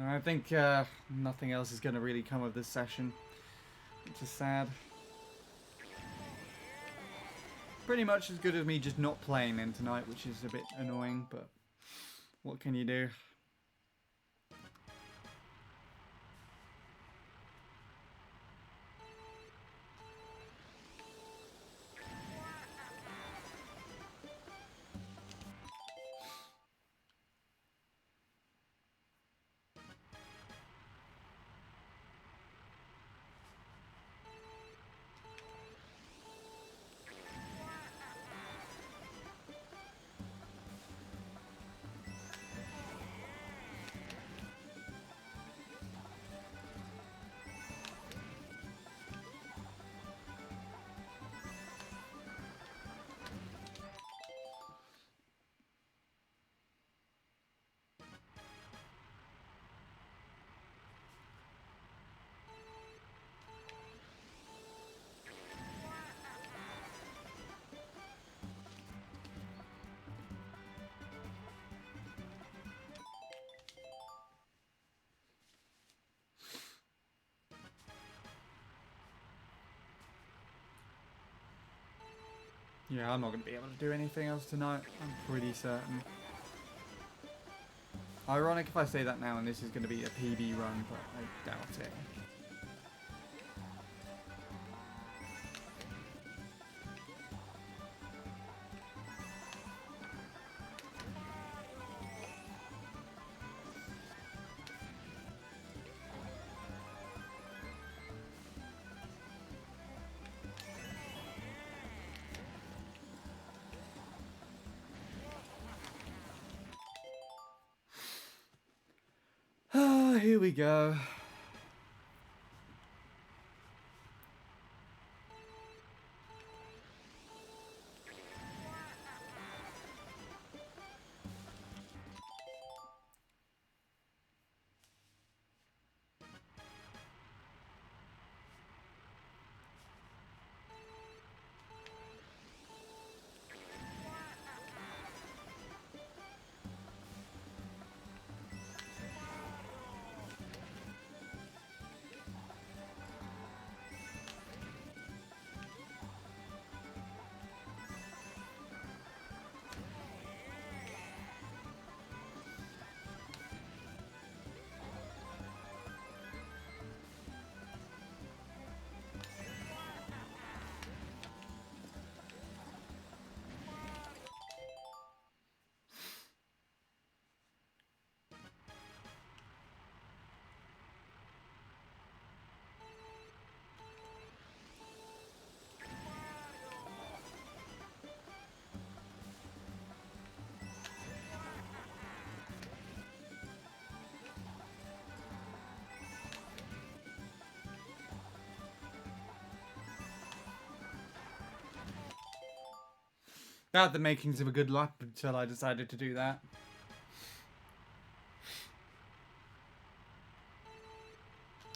I think nothing else is going to really come of this session, which is sad. Pretty much as good as me just not playing in tonight, which is a bit annoying, but what can you do? Yeah, I'm not going to be able to do anything else tonight, I'm pretty certain. Ironic if I say that now and this is going to be a PB run, but I doubt it. Here we go. That had the makings of a good lap until I decided to do that.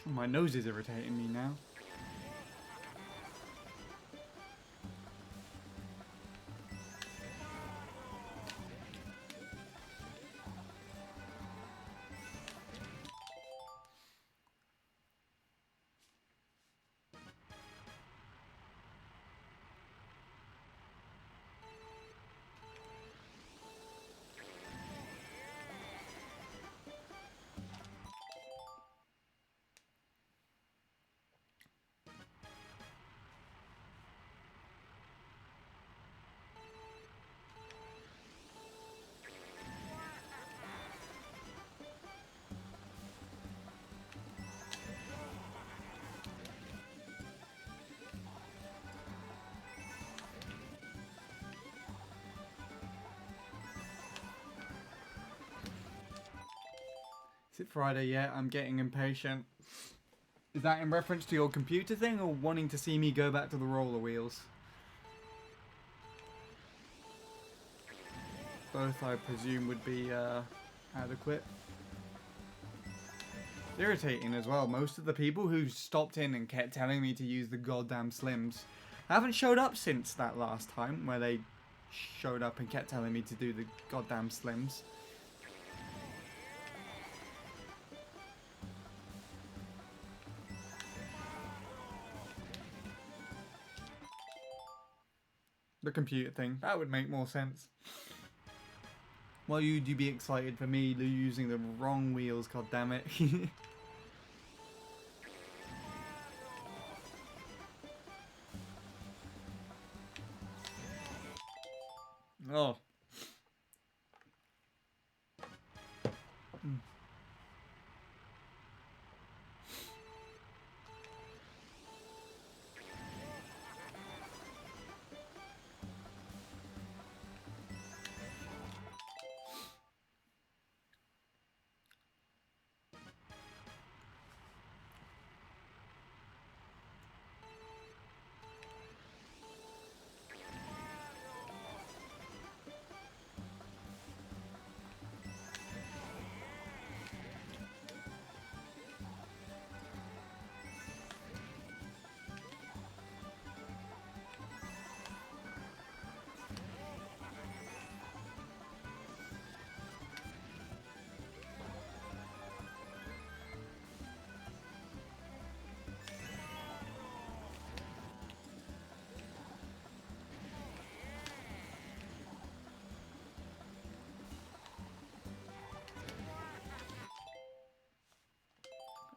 My nose is irritating me now. it Friday yet? I'm getting impatient. Is that in reference to your computer thing or wanting to see me go back to the roller wheels? Both, I presume, would be adequate. It's irritating as well. Most of the people who stopped in and kept telling me to use the goddamn slims haven't showed up since that last time where they showed up and kept telling me to do the goddamn slims. The computer thing. That would make more sense. Why would you be excited for me using the wrong wheels, goddammit? Oh.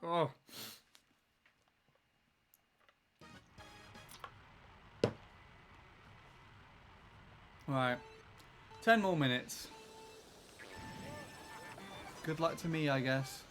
Oh. Right. 10 more minutes. Good luck to me, I guess.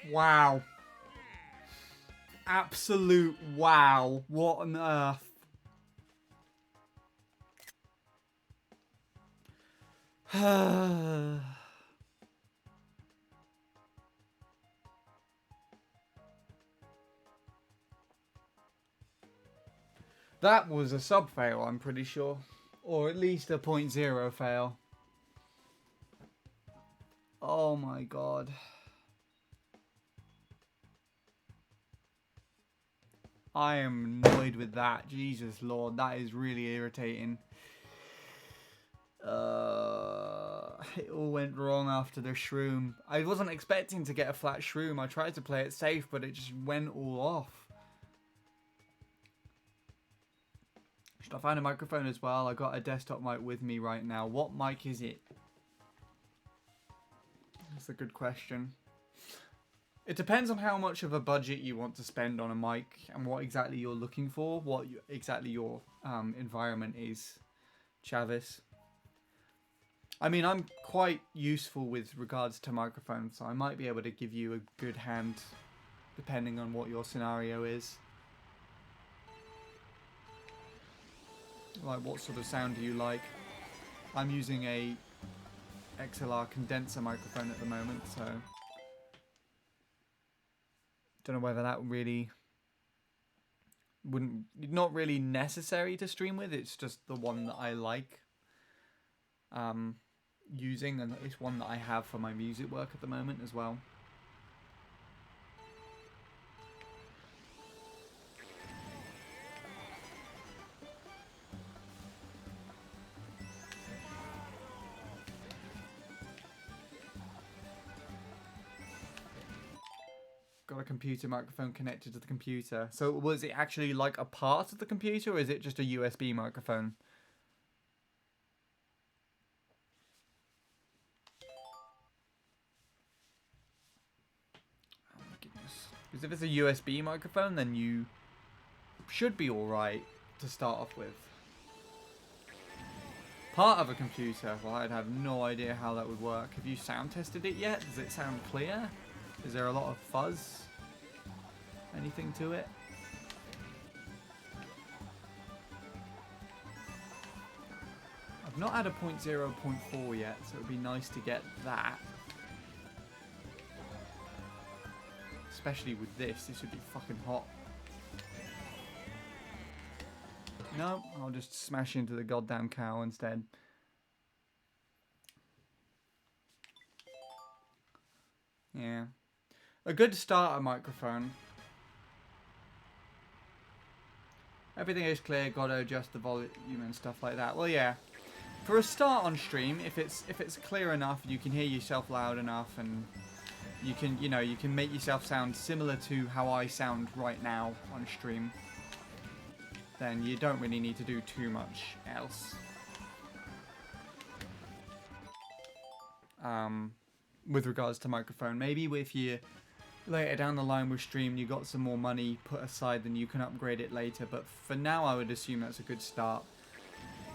Wow. Absolute wow. What on earth? That was a sub fail, I'm pretty sure. Or at least a 0.0 fail. Oh my god. I am annoyed with that. Jesus Lord, that is really irritating. it all went wrong after the shroom. I wasn't expecting to get a flat shroom. I tried to play it safe, but it just went all off. Should I find a microphone as well? I got a desktop mic with me right now. What mic is it? That's a good question. It depends on how much of a budget you want to spend on a mic and what exactly you're looking for, exactly your environment is, Chavis. I mean, I'm quite useful with regards to microphones, so I might be able to give you a good hand depending on what your scenario is. Like, what sort of sound do you like? I'm using a XLR condenser microphone at the moment, so don't know whether that really not really necessary to stream with. It's just the one that I like using, and it's one that I have for my music work at the moment as well. Got a computer microphone connected to the computer. So was it actually like a part of the computer, or is it just a USB microphone? Oh my goodness. Because if it's a USB microphone, then you should be alright to start off with. Part of a computer? Well, I'd have no idea how that would work. Have you sound tested it yet? Does it sound clear? Is there a lot of fuzz? Anything to it? I've not had a 0.0, 0.4 yet, so it would be nice to get that. Especially with this would be fucking hot. No, I'll just smash into the goddamn cow instead. Yeah. A good starter microphone. Everything is clear, gotta adjust the volume and stuff like that. Well, yeah. For a start on stream, if it's clear enough, you can hear yourself loud enough, and you can, you can make yourself sound similar to how I sound right now on stream, then you don't really need to do too much else. With regards to microphone, maybe if you later down the line with stream you got some more money put aside, then you can upgrade it later, but for now I would assume that's a good start.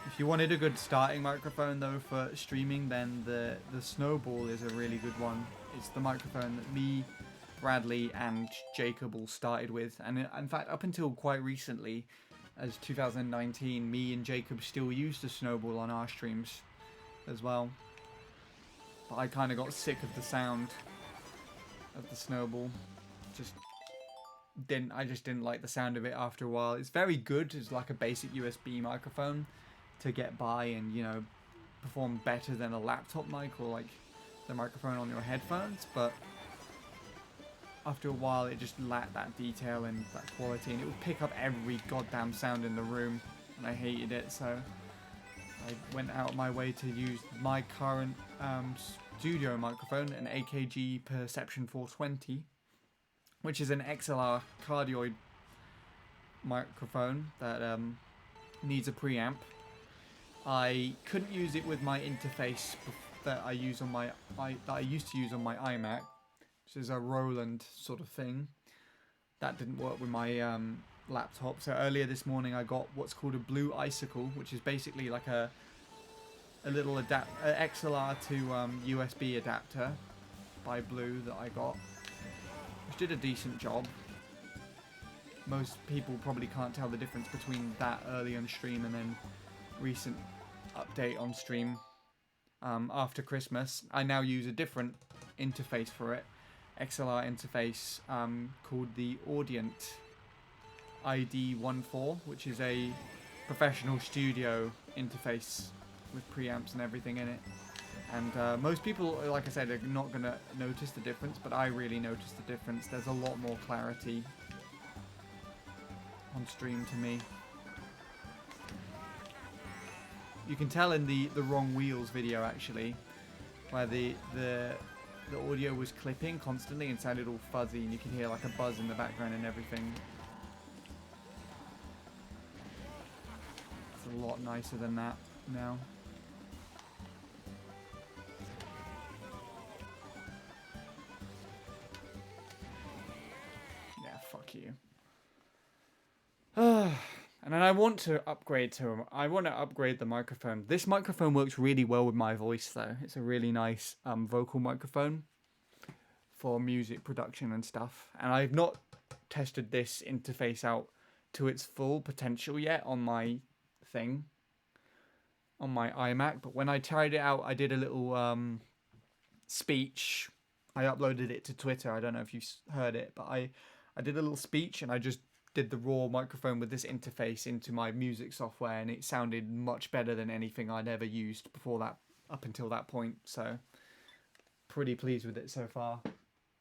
If you wanted a good starting microphone though for streaming, then the Snowball is a really good one. It's the microphone that me, Bradley and Jacob all started with, and in fact up until quite recently, as 2019, me and Jacob still used the Snowball on our streams as well. But I kind of got sick of the sound of the Snowball. I just didn't like the sound of it after a while. It's very good as like a basic USB microphone to get by and, perform better than a laptop mic or like the microphone on your headphones, but after a while it just lacked that detail and that quality, and it would pick up every goddamn sound in the room, and I hated it, so I went out of my way to use my current studio microphone, an AKG Perception 420, which is an XLR cardioid microphone that needs a preamp. I couldn't use it with my interface that I used to use on my iMac, which is a Roland sort of thing. That didn't work with my laptop. So earlier this morning I got what's called a Blue Icicle, which is basically like a little XLR to USB adapter by Blue that I got, which did a decent job. Most people probably can't tell the difference between that early on stream and then recent update on stream after Christmas. I now use a different interface for it, XLR interface called the Audient ID14, which is a professional studio interface with preamps and everything in it. And most people, like I said, are not going to notice the difference, but I really noticed the difference. There's a lot more clarity on stream to me. You can tell in the Wrong Wheels video, actually, where the audio was clipping constantly and sounded all fuzzy, and you could hear like a buzz in the background and everything. It's a lot nicer than that now. Yeah, fuck you. And then I want to upgrade the microphone. This microphone works really well with my voice though. It's a really nice vocal microphone for music production and stuff. And I've not tested this interface out to its full potential yet on my thing, on my iMac. But when I tried it out, I did a little speech. I uploaded it to Twitter. I don't know if you heard it, but I did a little speech and I just did the raw microphone with this interface into my music software, and it sounded much better than anything I'd ever used before that, up until that point. So pretty pleased with it so far.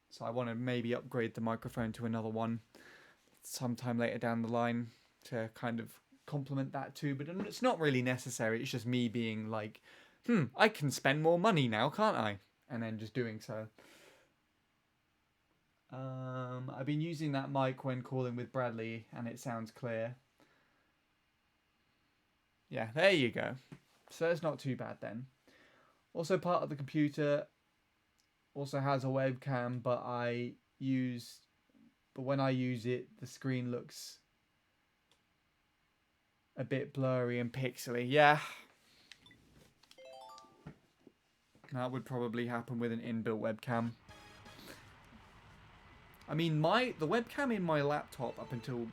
So I want to maybe upgrade the microphone to another one sometime later down the line to kind of complement that too, but it's not really necessary. It's just me being like, I can spend more money now, can't I? And then just doing so. I've been using that mic when calling with Bradley, and it sounds clear. Yeah, there you go. So it's not too bad then. Also, part of the computer also has a webcam, but when I use it, the screen looks a bit blurry and pixely. Yeah. That would probably happen with an inbuilt webcam. I mean, the webcam in my laptop up until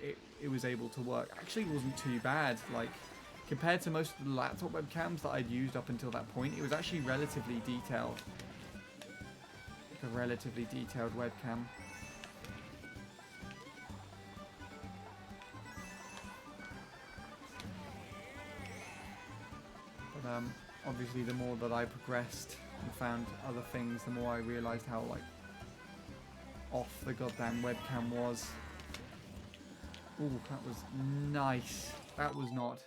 it was able to work actually wasn't too bad. Like, compared to most of the laptop webcams that I'd used up until that point, it was actually relatively detailed. Like a relatively detailed webcam. But obviously the more that I progressed and found other things, the more I realised how like off the goddamn webcam was. Ooh, that was nice. That was not.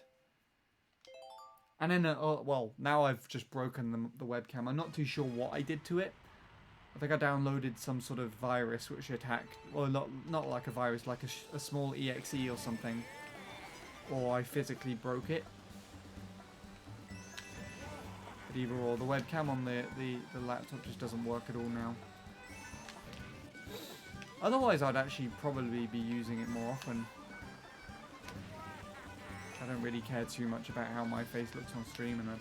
And then, well, now I've just broken the webcam. I'm not too sure what I did to it. I think I downloaded some sort of virus which attacked, well, not like a virus, like a small exe or something. Or I physically broke it. But either or, the webcam on the laptop just doesn't work at all now. Otherwise, I'd actually probably be using it more often. I don't really care too much about how my face looks on stream, and a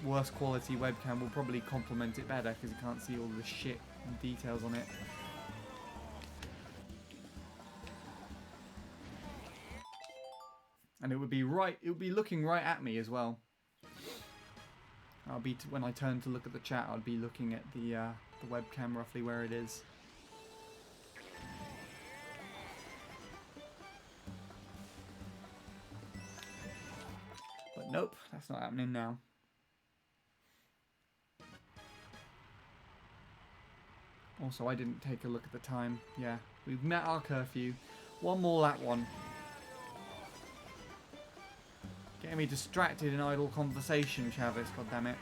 worse quality webcam will probably complement it better because you can't see all the shit and details on it. And it would be looking right at me as well. When I turn to look at the chat, I'd be looking at the webcam roughly where it is. But nope, that's not happening now. Also, I didn't take a look at the time. Yeah, we've met our curfew. One more lap one. Getting me distracted in idle conversation, Chavis, goddammit.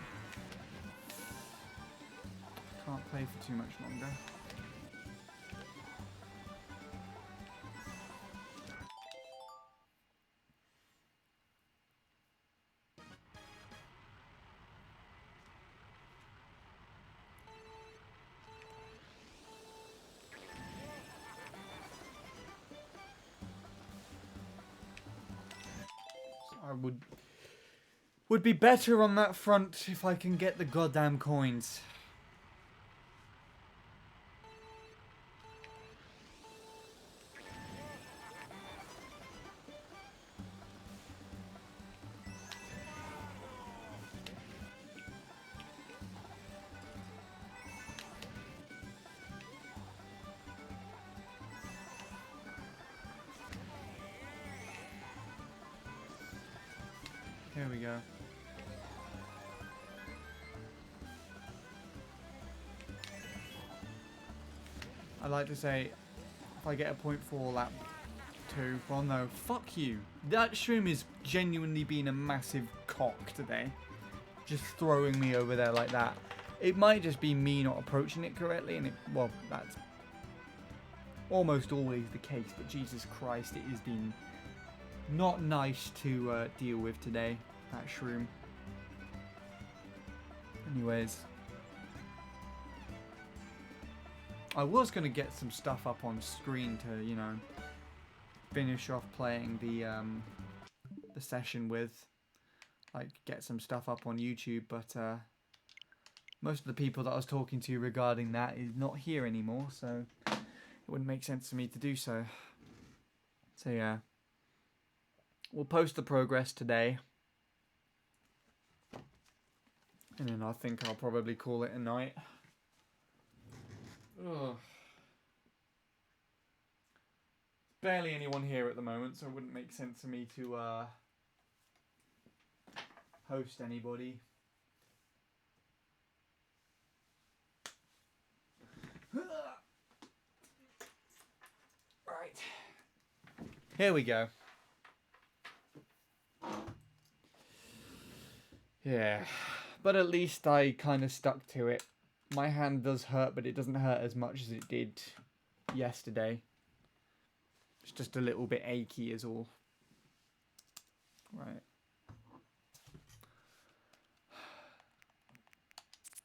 Can't play for too much longer. I would be better on that front if I can get the goddamn coins. Here we go. I like to say, if I get a 0.4 lap 2, well no, fuck you. That stream has genuinely been a massive cock today. just throwing me over there like that. It might just be me not approaching it correctly, and well, that's almost always the case, but Jesus Christ, it has been not nice to deal with today, that shroom. Anyways, I was going to get some stuff up on screen to, you know, finish off playing the session with, like, get some stuff up on YouTube, but most of the people that I was talking to regarding that is not here anymore, so it wouldn't make sense for me to do so. So yeah, we'll post the progress today, and then I think I'll probably call it a night. Ugh. Barely anyone here at the moment, so it wouldn't make sense for me to host anybody. Right. Here we go. Yeah. But at least I kind of stuck to it. My hand does hurt, but it doesn't hurt as much as it did yesterday. It's just a little bit achy is all. Right.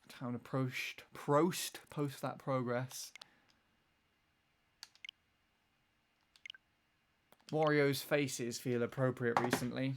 Time to post that progress. Wario's faces feel appropriate recently.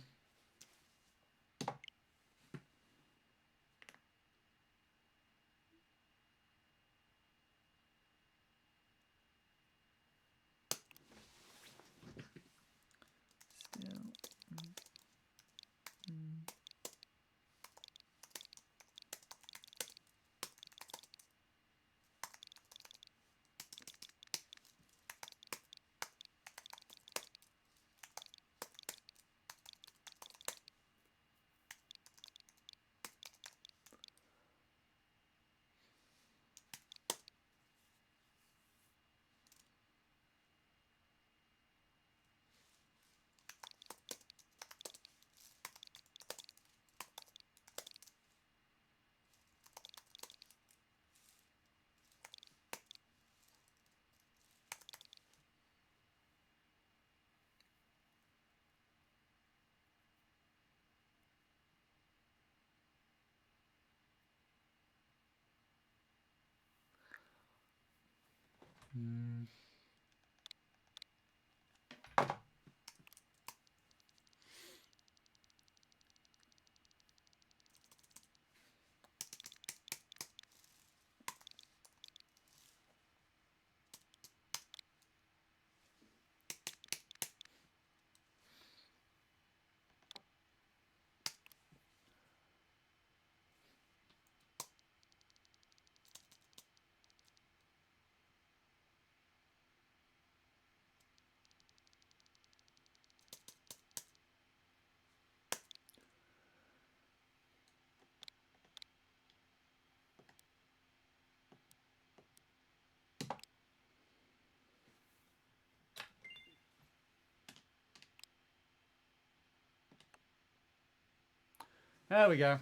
There we go.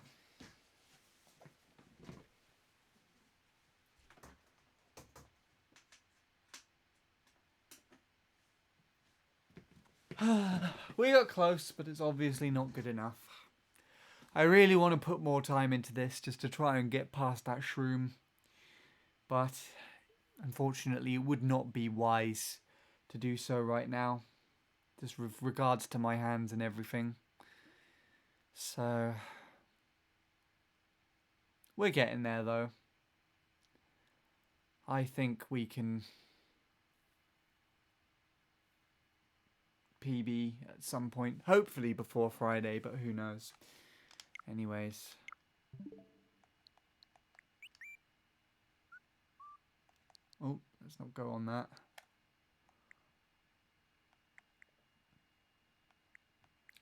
We got close, but it's obviously not good enough. I really want to put more time into this just to try and get past that shroom. But unfortunately, it would not be wise to do so right now. Just with regards to my hands and everything. So we're getting there though. I think we can PB at some point. Hopefully before Friday, but who knows. Anyways. Oh, let's not go on that.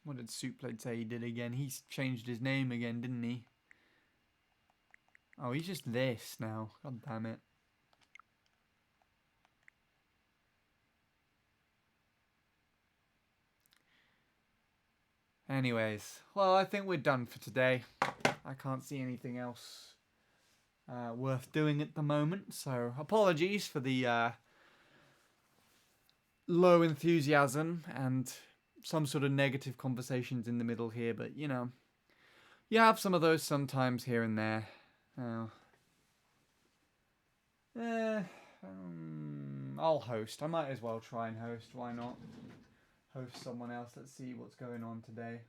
What did Soupplate say he did again? He's changed his name again, didn't he? Oh, he's just this now. God damn it. Anyways, well, I think we're done for today. I can't see anything else worth doing at the moment, so apologies for the low enthusiasm and some sort of negative conversations in the middle here, but you know, you have some of those sometimes here and there. Oh. I'll host. I might as well try and host. Why not? Host someone else. Let's see what's going on today.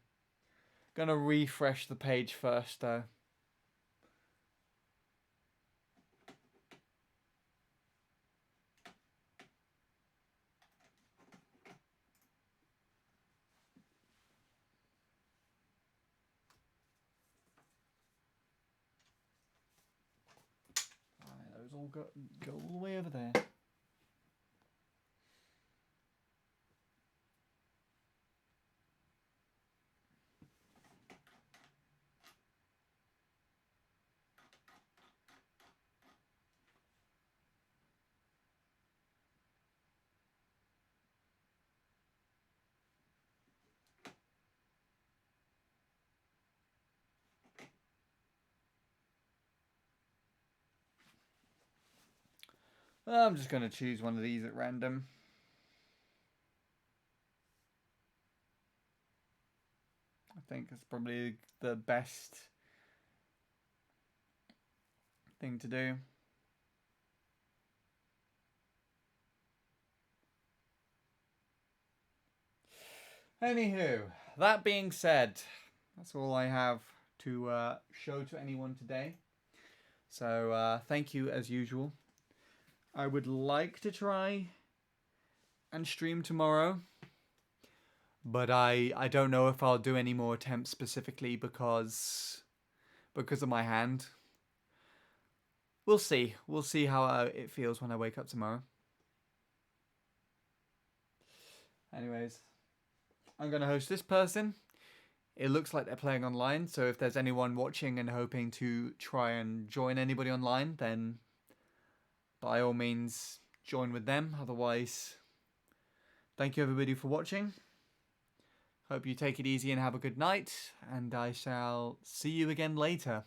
Gonna refresh the page first, though. Alright, those all go all the way over there. I'm just going to choose one of these at random. I think it's probably the best thing to do. Anywho, that being said, that's all I have to show to anyone today. So thank you as usual. I would like to try and stream tomorrow, but I don't know if I'll do any more attempts specifically because of my hand. We'll see. We'll see how it feels when I wake up tomorrow. Anyways, I'm going to host this person. It looks like they're playing online, so if there's anyone watching and hoping to try and join anybody online, then by all means join with them. Otherwise, thank you everybody for watching. Hope you take it easy and have a good night, and I shall see you again later.